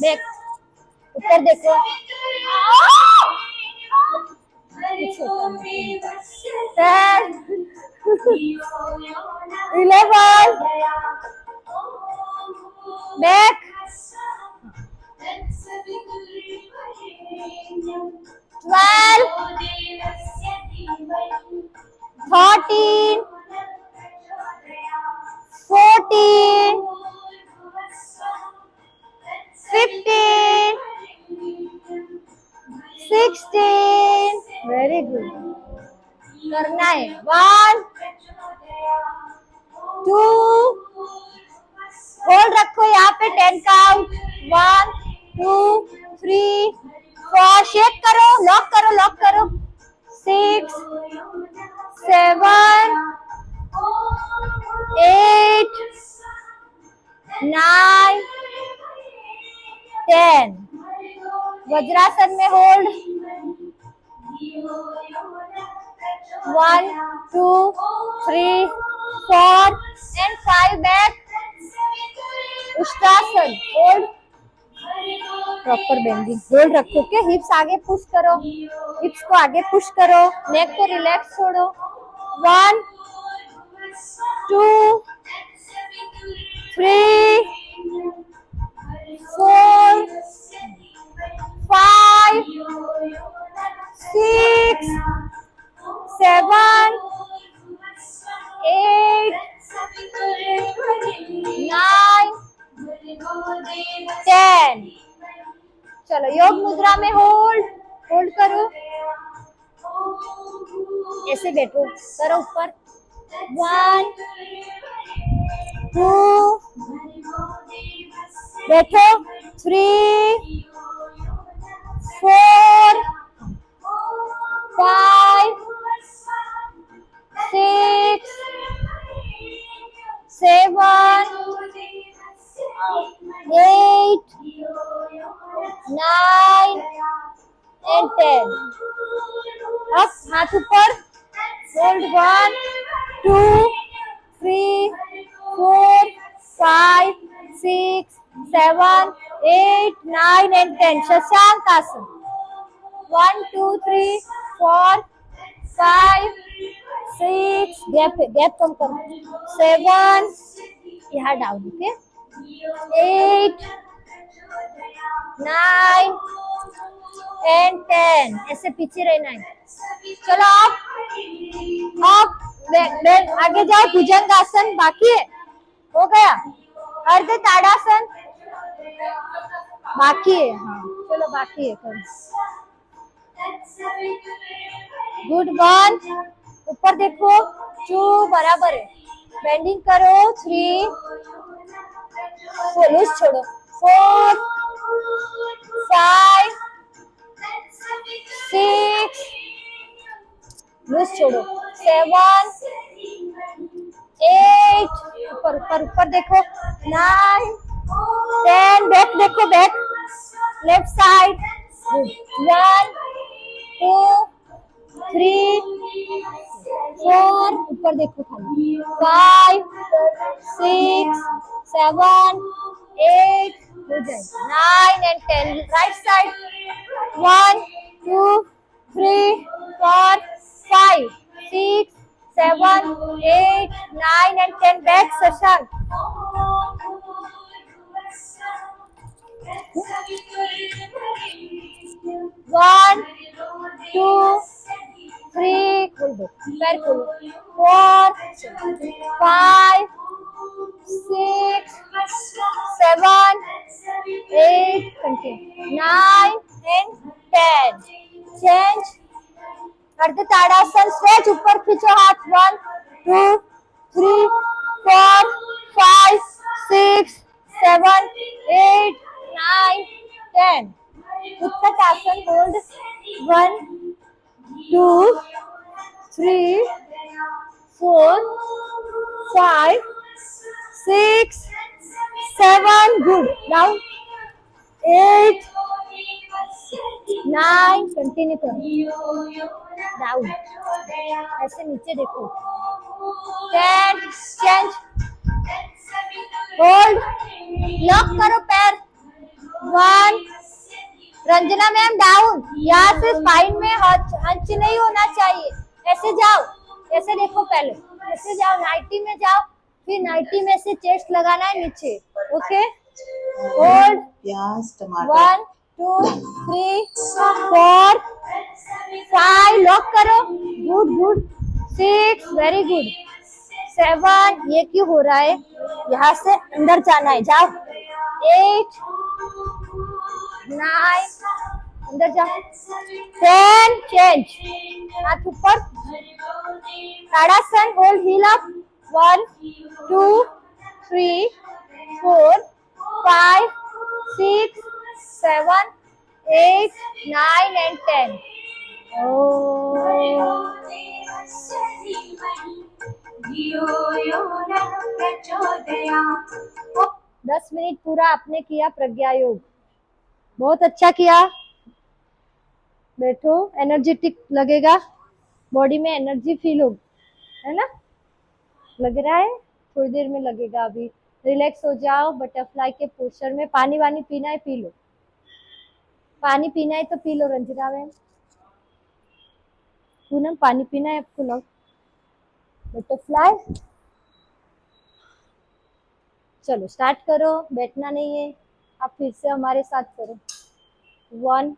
Speaker 1: बैक ऊपर देखो कुछ होता नहीं 10 11 बैक 12 13 14 15 16 वेरी गुड करना है 1 2 होल्ड रखो यहाँ पे 10 काउंट 1 2 3 4 शेक करो लॉक करो 6 7 8 9 10 वज्रासन में hold 1 2 3 4 and 5 back Ushtrasana hold proper bending hold रखो के हिप्स आगे पुश करो हिप्स को आगे पुश करो नेक को रिलैक्स छोड़ो 1 2 3 4 5 6 7 8 9 10 चलो योग मुद्रा में होल्ड करो ऐसे बैठो करो ऊपर 1 2 बैठो 3 4 5 6 7 8 9 and 10 अब हाथ ऊपर होल्ड 1 2 3 4 5 6 7 8 9 and 10 शशांक आसन 1 2 3 4 5 6 गैप कम करो 7 यहाँ डाउन ओके 8 9 and 10 ऐसे पीछे रहना है चलो आप आगे जाओ भुजंग आसन बाकी है हो गया अर्ध ताड़ासन बाकी है हाँ चलो बाकी है करो गुड 1 ऊपर देखो 2 बराबर है बेंडिंग करो 3 लूज छोड़ो 4 5 6 लूज छोड़ो 7 8 ऊपर देखो 9 10 बैक देखो बैक लेफ्ट साइड 1 2 3 4 ऊपर देखो खाली 5 6 7 8 हो जाए 9 and 10 right side 1 2 3 4 5 6 7 8 9 and 10 back Shashank 1 2 3 खोल दो पैर खोलो 4 5 6 7 8 कंटिन्यू 9 and 10 चेंज अर्ध ताड़ासन स्ट्रेच ऊपर खींचो हाथ 1 2 3 4 5 6 7 8 9 10 उत्कट आसन होल्ड 1 2 3 4 5 6 7 good down 8 9 कंटिन्यू करो डाउन, ऐसे नीचे देखो, 10, चेंज, होल्ड, लॉक करो पैर, 1, रंजना मैम डाउन, यहाँ से स्पाइन में हंच नहीं होना चाहिए, ऐसे जाओ, ऐसे देखो पहले, ऐसे जाओ, 90 में जाओ, फिर 90 में से चेस्ट लगाना है नीचे, ओके, होल्ड,
Speaker 3: प्याज, टमाटर,
Speaker 1: 1, 2, 3, 4, 5, लॉक करो, गुड गुड, 6, वेरी गुड, 7, ये क्यों हो रहा है, यहाँ से अंदर जाना है, जाओ, 8, 9, अंदर जाओ, 10, चेंज, हाथ ऊपर, ताड़ासन, hold, heal up, 1, 2, 3, 4, 5, 6, 7, 8, 9 and 10. Oh. 10 minute पूरा आपने किया प्रज्ञा योग, बहुत अच्छा किया, बैठो, एनर्जेटिक लगेगा, बॉडी में एनर्जी फील हो, है ना, लग रहा है, थोड़ी देर में लगेगा, अभी रिलैक्स हो जाओ, बटरफ्लाई के पोस्चर में, पानी वानी पीना है पी लो, पानी पीना है तो P low, Ranjana ma'am, Poonam पानी पीना है आपको, लो, बटरफ्लाई, चलो स्टार्ट करो, बैठना नहीं है, आप फिर से हमारे साथ करो, 1,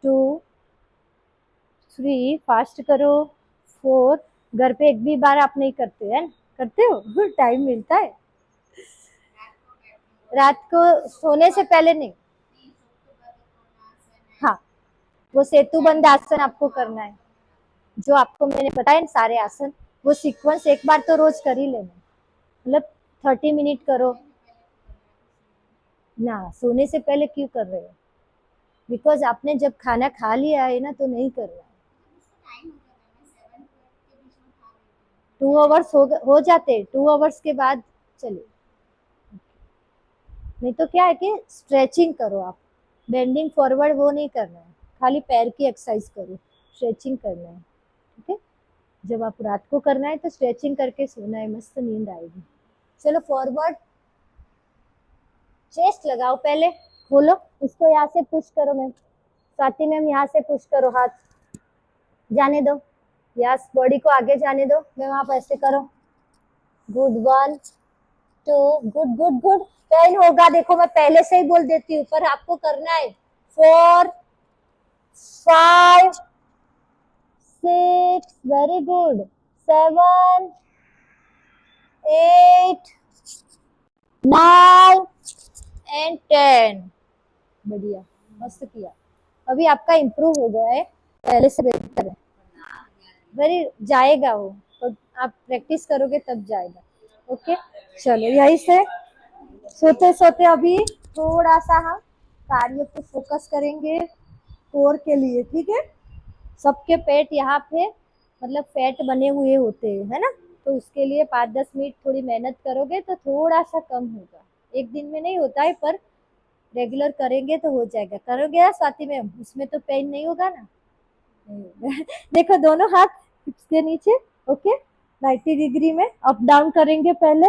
Speaker 1: 2, 3, फास्ट करो, 4, घर पे एक भी बार आप नहीं करते हैं, करते हो, टाइम मिलता है, रात को सोने से पहले नहीं, हाँ, वो सेतु बंद आसन आपको करना है, जो आपको मैंने बताया सारे आसन, वो सीक्वेंस एक बार तो रोज कर ही लेना, मतलब 30 मिनट करो ना, सोने से पहले क्यों कर रहे हो, बिकॉज आपने जब खाना खा लिया है ना तो नहीं करना है, 2 आवर्स हो जाते, 2 आवर्स के बाद चलिए, नहीं तो क्या है कि स्ट्रेचिंग करो आप, बेंडिंग फॉरवर्ड वो नहीं करना है, खाली पैर की एक्सरसाइज करो, स्ट्रेचिंग करना है, ठीक है, जब आप रात को करना है तो स्ट्रेचिंग करके सोना है, मस्त नींद आएगी, चलो फॉरवर्ड, चेस्ट लगाओ, पहले खोलो, इसको यहाँ से पुश करो मैम, स्वाति मैम यहाँ से पुश करो, हाथ जाने दो, यस, बॉडी को आगे जाने दो मैम, आप ऐसे करो, good, 1, 2, good good good, pen होगा, देखो मैं पहले से ही बोल देती हूँ, पर आपको करना है, 4, 5, 6, वेरी गुड, 7, 8, 9 एंड 10, बढ़िया, मस्त किया, अभी आपका इम्प्रूव हो गया है, पहले से बेहतर है, वेरी जाएगा वो, और आप प्रैक्टिस करोगे तब जाएगा, ओके, चलो यही से सोते सोते अभी थोड़ा सा हम कार्य पे फोकस करेंगे, कोर के लिए, ठीक है, सबके पेट यहाँ पे मतलब फैट बने हुए होते हैं, है ना, तो उसके लिए 5-10 मिनट थोड़ी मेहनत करोगे तो थोड़ा सा कम होगा, एक दिन में नहीं होता है, पर रेगुलर करेंगे तो हो जाएगा, करोगे ना स्वाति मैम, उसमें तो पेन नहीं होगा ना, नहीं होगा। देखो दोनों हाथ हिप्स के नीचे, ओके, 90 डिग्री में अप डाउन करेंगे, पहले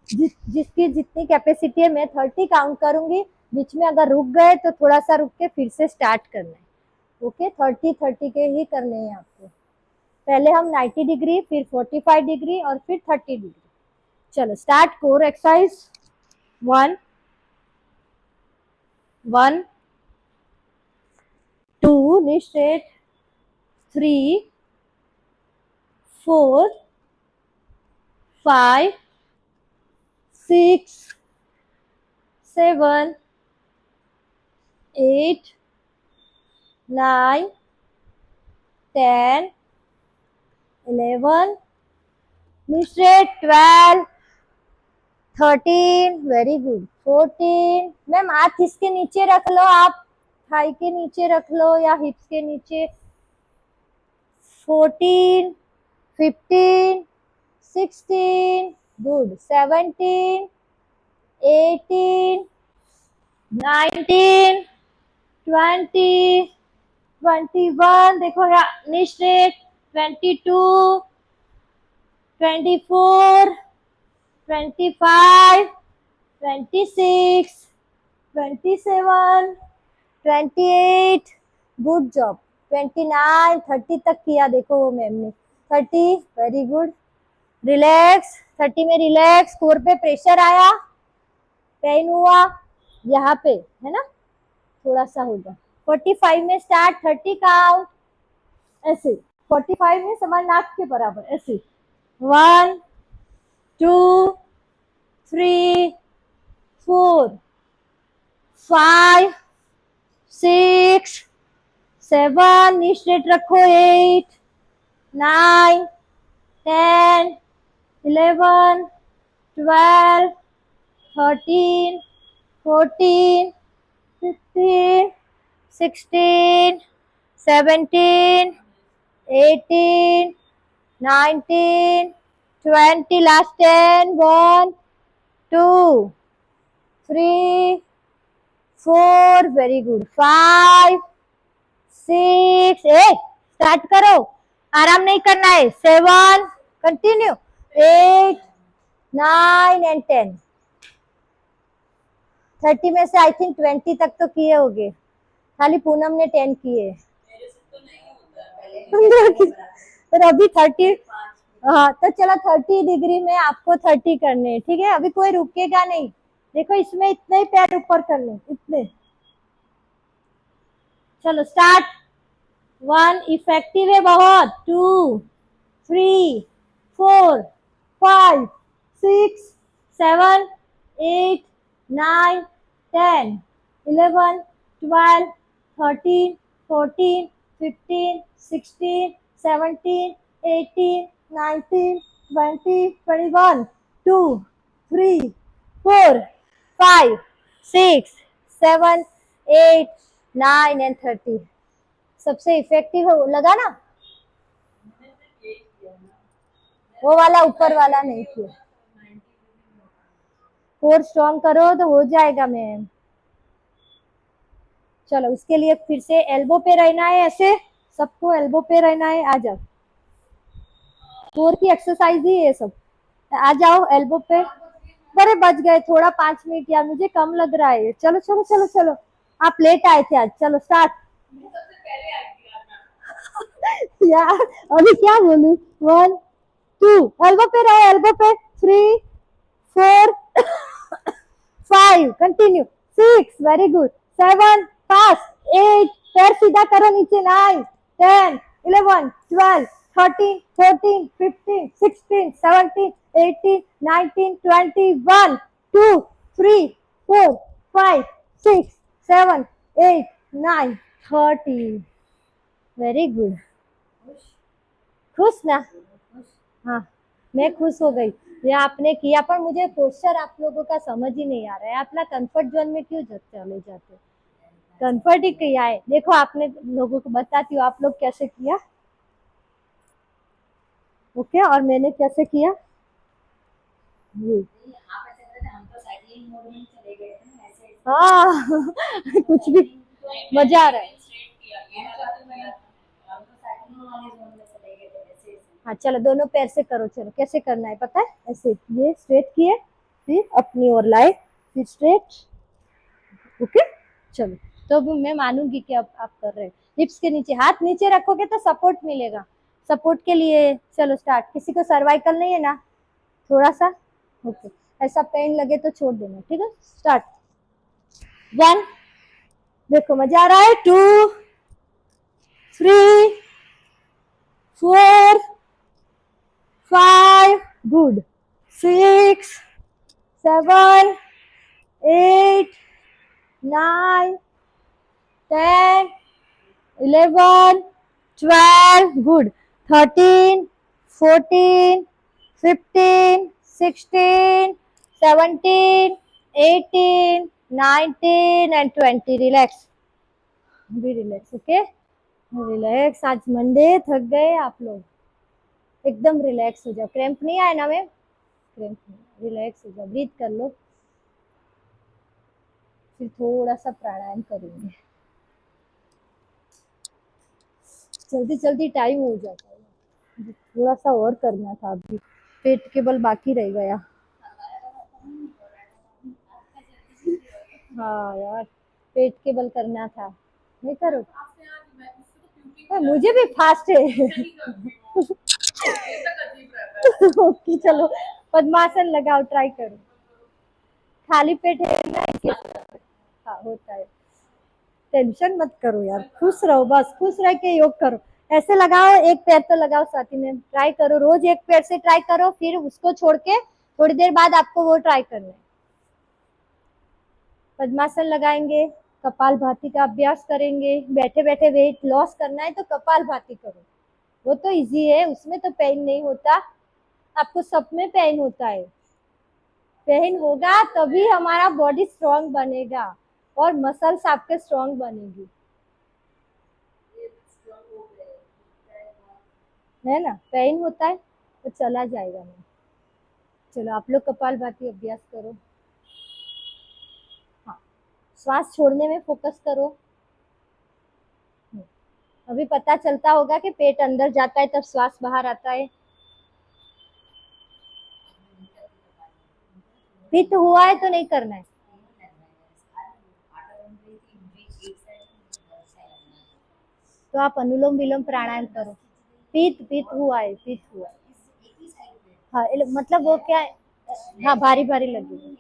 Speaker 1: जिसकी जितनी कैपेसिटी है, मैं 30 काउंट करूंगी, बीच में अगर रुक गए तो थोड़ा सा रुक के फिर से स्टार्ट करना है, ओके, 30 के ही करने हैं आपको, पहले हम 90 डिग्री, फिर 45 डिग्री और फिर 30 डिग्री, चलो start, core exercise, 1, 1, 2, knee straight, 3, 4, 5, 6, 7, 8, 9, 10, 11, straight, 12, 13, very good, 14, ma'am हाथ इसके नीचे रख लो, आप थाई के नीचे रख लो या हिप्स के नीचे, 14, 15, 16, गुड, 17, 18, 19, 20, 21, देखो यहाँ नी स्ट्रेट, 22, 24, 25, 26, 27, 28, गुड जॉब। 29, 30 तक किया, देखो वो मैम ने 30, वेरी गुड। रिलैक्स, 30 में रिलैक्स, कोर पे प्रेशर आया, पेन हुआ यहाँ पे, है ना, थोड़ा सा होगा। 45 में स्टार्ट, 30 काउंट, ऐसे 45 में समान नाक के बराबर, ऐसे 1, 2, 3, 4, 5, 6, 7, नी स्ट्रेट रखो, 8, 9, 10, 11, 12, 13, 14, 15, 16, 17, 18, 19, 20, last 10, 1, 2, 3, 4, very good, 5, 6, 8, स्टार्ट करो, आराम नहीं करना है, 7, कंटिन्यू, 8, 9 एंड 10। 30 में से आई थिंक 20 तक तो किए होगे, खाली पूनम ने 10 किए। पर अभी 30, हाँ तो चलो 30 डिग्री में आपको 30 करने, ठीक है, अभी कोई रुकेगा नहीं, देखो इसमें इतने ही पैर ऊपर करने, इतने। चलो स्टार्ट। 1 इफेक्टिव है बहुत, 2, 3, 4, 5, 6, 7, 8, 9, 10, 11, 12, 13, 14, 15, 16, 17, 18, 19, 20, 21, 2, 3, 4, 5, 6, 7, 8, 9 and 30। सबसे इफेक्टिव लगा ना, वो वाला ऊपर वाला नहीं किया। कोर स्ट्रॉन्ग करो तो हो जाएगा मैम। चलो उसके लिए फिर से एल्बो पे रहना है, ऐसे सबको एल्बो पे रहना है, आ जाओ, कोर की एक्सरसाइज ही है सब, आ जाओ एल्बो पे। बड़े बच गए थोड़ा, 5 मिनट यार, मुझे कम लग रहा है, चलो चलो चलो चलो, आप लेट आए थे आज, चलो स्टार्ट। यार अभी क्या बोलूं, 1, 2, एल्बो पे रहे, एल्बो पे, 3, 4, 5, कंटिन्यू, 6, वेरी गुड, 7, पास, 8, पैर सीधा करो नीचे, 9, 10, 11, 12, 13, 14, 15, 16, 17, 18, 19, 20, 1, 2, 3, 4, 5, 6, 7, 8, 9, 30, वेरी गुड। खुश ना, हाँ मैं खुश हो गई, ये आपने किया, पर मुझे पोस्चर आप लोगों का समझ ही नहीं आ रहा है, अपना कंफर्ट जोन में क्यों चले जाते, कंफर्ट ही किया है, देखो आपने लोगों को बताती हूँ आप लोग कैसे किया, ओके, और मैंने कैसे किया ये, हाँ कुछ भी, मजा आ रहा है। हाँ चलो दोनों पैर से करो, चलो कैसे करना है पता है, ऐसे ये स्ट्रेट किए, फिर अपनी ओर लाए, फिर स्ट्रेट, ओके। चलो तो अब मैं मानूंगी कि अब आप कर रहे हैं, हिप्स के नीचे, हाथ नीचे रखोगे तो सपोर्ट मिलेगा, सपोर्ट के लिए। चलो स्टार्ट, किसी को सर्वाइकल नहीं है ना, थोड़ा सा, ओके, ऐसा पेन लगे तो छोड़ देना, ठीक है, स्टार्ट। 1, देखो मजा आ रहा है, 2, 3, 4, 5, गुड, 6, 7, 8, 9, 10, 11, 12, good, 13, 14, 15, 16, 17, 18, 19 and 20, रिलैक्स, भी रिलैक्स, ओके, रिलैक्स, आज मंडे, थक गए आप लोग, एकदम रिलैक्स हो जाओ, क्रैम्प नहीं आए ना मैम, क्रैम्प नहीं, रिलैक्स हो जाओ, ब्रीथ कर लो, फिर थोड़ा सा प्राणायाम करेंगे। जल्दी जल्दी टाइम हो जाता है। थोड़ा सा और करना था अभी, पेट के बल बाकी रह गया। हाँ यार, पेट के बल करना था, नहीं करो। मुझे भी फास्ट है। ओके चलो, पद्मासन लगाओ, ट्राई करो। खाली पेट है ना इसलिए। हाँ होता है। टेंशन मत करो यार, खुश रहो, बस खुश रह के योग करो। ऐसे लगाओ, एक पैर तो लगाओ साथी में, ट्राई करो, रोज एक पैर से ट्राई करो, फिर उसको छोड़ के थोड़ी देर बाद आपको वो ट्राई करना है। पद्मासन लगाएंगे, कपाल भाती का अभ्यास करेंगे। बैठे बैठे वेट लॉस करना है तो कपाल भाती करो, वो तो इजी है, उसमें तो पेन नहीं होता। आपको सब में पेन होता है। पेन होगा तभी हमारा बॉडी स्ट्रांग बनेगा और मसल्स आपके स्ट्रांग बनेगी, है ना। पेन होता है तो चला जाएगा नहीं। चलो आप लोग कपाल भाती अभ्यास करो। हाँ, श्वास छोड़ने में फोकस करो। अभी पता चलता होगा कि पेट अंदर जाता है तब श्वास बाहर आता है। पित्त हुआ है तो नहीं करना है। तो आप अनुलोम विलोम प्राणायाम करो। पित्त पित्त हुआ है, पित्त हुआ है। हाँ मतलब वो क्या है, हाँ भारी भारी लगेगा।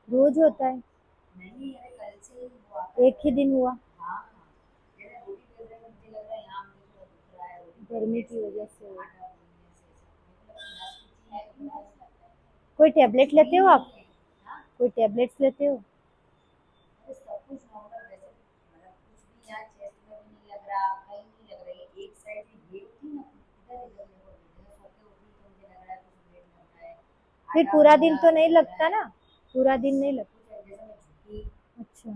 Speaker 1: रोज होता है, एक ही दिन हुआ, गर्मी की वजह से। कोई टेबलेट लेते हो आप? कोई टेबलेट्स लेते हो? फिर पूरा दिन तो नहीं लगता ना, पूरा दिन नहीं लगता। अच्छा,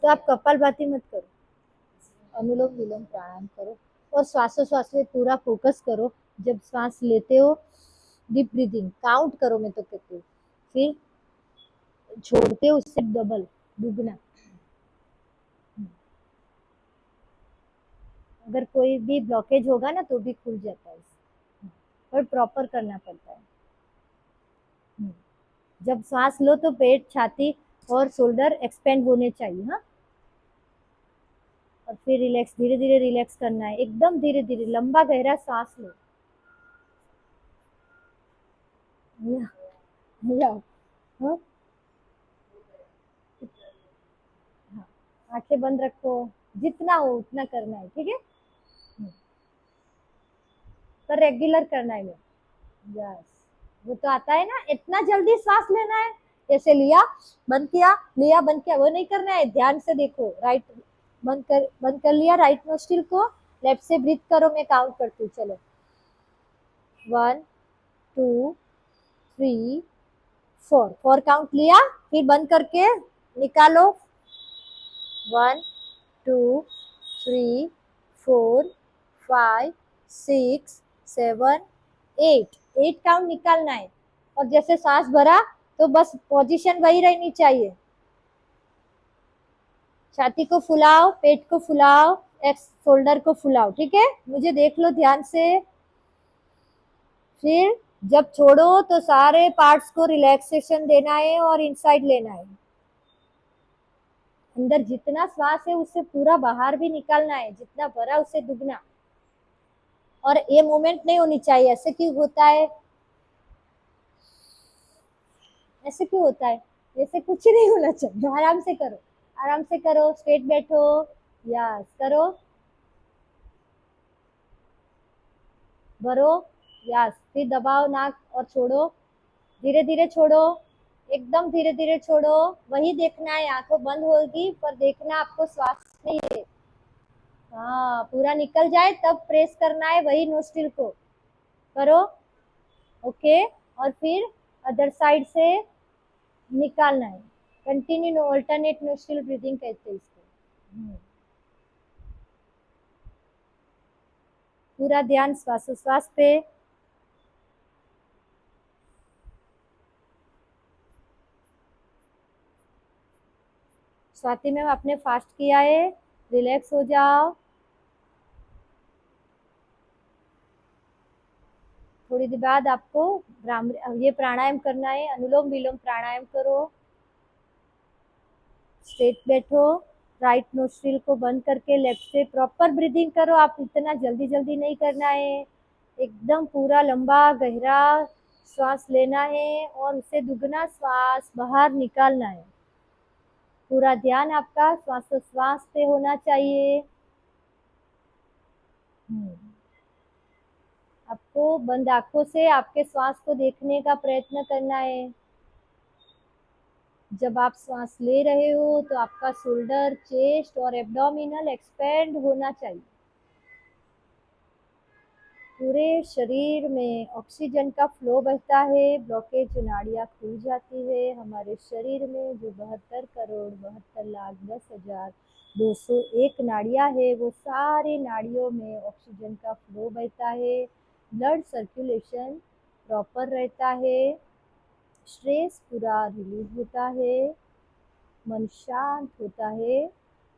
Speaker 1: तो आप कपालभाति मत करो, अनुलोम विलोम प्राणायाम करो और श्वासोश्वास में पूरा फोकस करो। जब सांस लेते हो डीप ब्रीदिंग काउंट करो, मैं तो कहती हूँ, फिर छोड़ते हो उससे डबल, दुगना। अगर कोई भी ब्लॉकेज होगा ना तो भी खुल जाता है, और प्रॉपर करना पड़ता है। जब सांस लो तो पेट, छाती और शोल्डर एक्सपेंड होने चाहिए। हाँ, और फिर रिलैक्स, धीरे धीरे रिलैक्स करना है, एकदम धीरे धीरे लंबा गहरा सांस लो। या, या, हाँ, हाँ, आंखें बंद रखो, जितना हो उतना करना है, ठीक है। पर रेगुलर करना है। यस, वो तो आता है ना, इतना जल्दी सांस लेना है, जैसे लिया बंद किया, वो नहीं करना है। ध्यान से देखो, राइट बंद कर लिया राइट नोस्ट्रिल को, लेफ्ट से ब्रीथ करो, मैं काउंट करती हूँ, चलो। 1 2 3 4, 4 काउंट लिया, फिर बंद करके निकालो। 1 2 3 4 5 6 7 8, 8 काउंट निकालना है। और जैसे सांस भरा तो बस पोजीशन वही रहनी चाहिए। छाती को फुलाओ, पेट को फुलाओ, एक्स शोल्डर को फुलाओ, ठीक है। मुझे देख लो ध्यान से। फिर जब छोड़ो तो सारे पार्ट्स को रिलैक्सेशन देना है और इनसाइड लेना है। अंदर जितना श्वास है उससे पूरा बाहर भी निकालना है, जितना भरा उससे दुगना। और ये मूवमेंट नहीं होनी चाहिए, ऐसे क्यों होता है, ऐसे क्यों होता है, ऐसे कुछ नहीं होना चाहिए। आराम से करो, आराम से करो, स्ट्रेट बैठो, यस करो, भरो, यस, फिर दबाओ नाक और छोड़ो, धीरे धीरे छोड़ो, एकदम धीरे धीरे छोड़ो। वही देखना है, आंखों बंद होगी पर देखना आपको श्वास नहीं है। हाँ, पूरा निकल जाए तब प्रेस करना है वही नोस्ट्रिल को, करो, ओके। और फिर अदर साइड से निकालना है। कंटिन्यू अल्टरनेट नोस्ट्रल ब्रीदिंग कहते हैं इसको। पूरा ध्यान श्वासोश्वास पे। स्वाति मैम आपने फास्ट किया है, रिलैक्स हो जाओ। थोड़ी देर बाद आपको ये प्राणायाम करना है, अनुलोम विलोम प्राणायाम करो। स्ट्रेट बैठो, राइट नोस्ट्रिल को बंद करके लेफ्ट से प्रॉपर ब्रीदिंग करो। आप इतना जल्दी जल्दी नहीं करना है, एकदम पूरा लंबा गहरा श्वास लेना है और उसे दुगना श्वास बाहर निकालना है। पूरा ध्यान आपका श्वासोश्वास पे होना चाहिए। आपको बंद आंखों से आपके श्वास को देखने का प्रयत्न करना है। जब आप श्वास ले रहे हो तो आपका शोल्डर, चेस्ट और एब्डोमिनल एक्सपेंड होना चाहिए। पूरे शरीर में ऑक्सीजन का फ्लो बहता है, ब्लॉकेज नाड़ियाँ खुल जाती है। हमारे शरीर में जो 72 करोड़ 72 लाख 10,201 नाड़ियाँ है, वो सारी नाड़ियों में ऑक्सीजन का फ्लो बहता है, ब्लड सर्कुलेशन प्रॉपर रहता है, स्ट्रेस पूरा रिलीज होता है, मन शांत होता है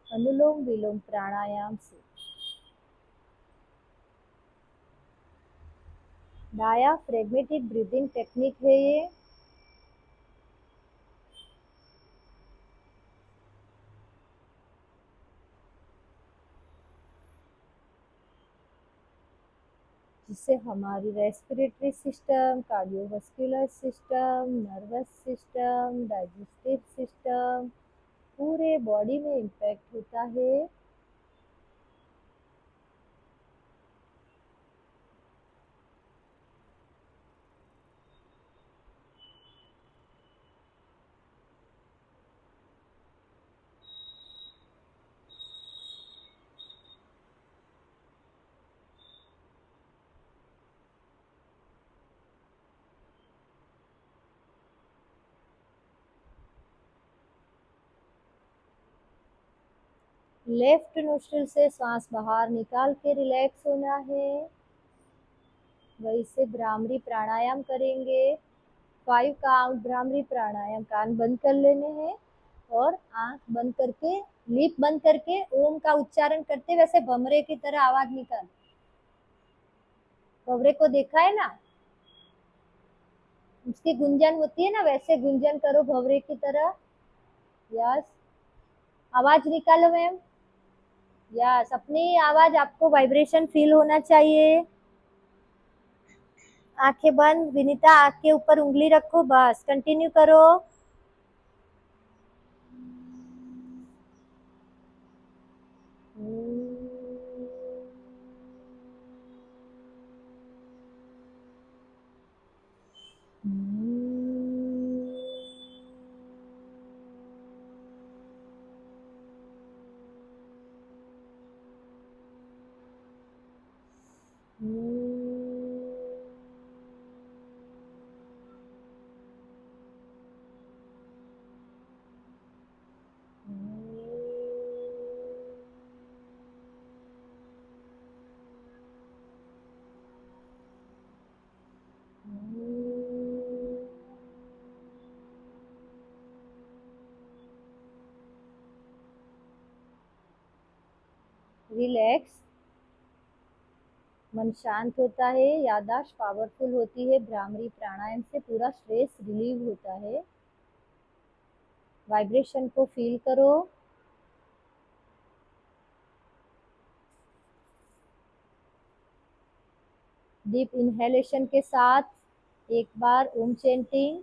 Speaker 1: अनुलोम विलोम प्राणायाम से। डायाफ्रेगमेटिक ब्रीदिंग टेक्निक है ये। जिससे हमारी respiratory system, cardiovascular system, nervous system, digestive system, पूरे बॉडी में इम्पैक्ट होता है। लेफ्ट नोस्ट्रिल से सांस बाहर निकाल के रिलैक्स होना है। वहीं से भ्रामरी प्राणायाम करेंगे। 5 काउंट भ्रामरी प्राणायाम, कान बंद कर लेने हैं और आंख बंद करके, लिप बंद करके ओम का उच्चारण करते वैसे भमरे की तरह आवाज निकाल। भवरे को देखा है ना, उसकी गुंजन होती है ना, वैसे गुंजन करो भवरे की तरह। यस, आवाज निकालो मैम। यस, अपनी आवाज आपको वाइब्रेशन फील होना चाहिए। आंखें बंद, विनीता आंख के ऊपर उंगली रखो, बस कंटिन्यू करो। रिलैक्स, मन शांत होता है, याददाश्त पावरफुल होती है। भ्रामरी प्राणायाम से पूरा स्ट्रेस रिलीव होता है। वाइब्रेशन को फील करो। डीप इनहेलेशन के साथ एक बार ओम चेंटिंग।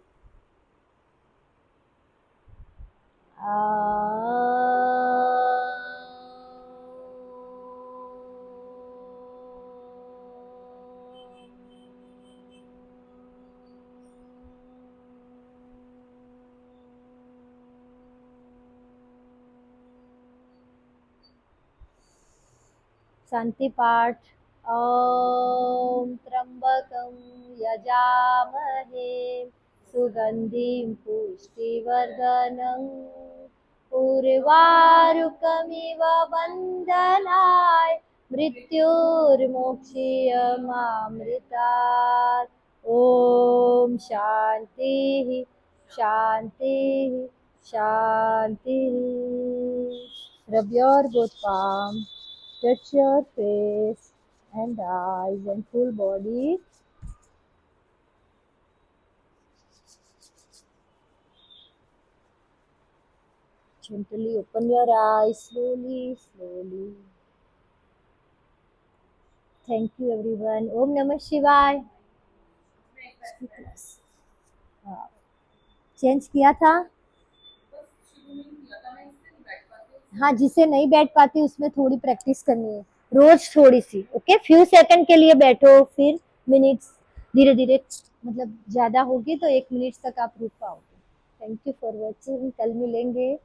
Speaker 1: शांति पाठ। ओम त्र्यंबकं यजामहे सुगन्धिं पुष्टिवर्धनम् उर्वारुकमिव वन्दनाय मृत्युर्मोक्षीयमामृतात् ॐ शान्तिः शान्तिः शान्तिः Rub your both palms, touch your face and eyes and full body. Gently open your eyes slowly, slowly. Thank you everyone. Om Namah Shivaya. हाँ, चेंज किया था. हाँ, जिसे नहीं बैठ पाती उसमें थोड़ी प्रैक्टिस करनी है रोज थोड़ी सी. ओके, फ्यू सेकंड के लिए बैठो, फिर मिनट्स धीरे धीरे, मतलब ज्यादा होगी तो 1 मिनट तक आप रुक पाओगे. Thank you for watching. कल मिलेंगे.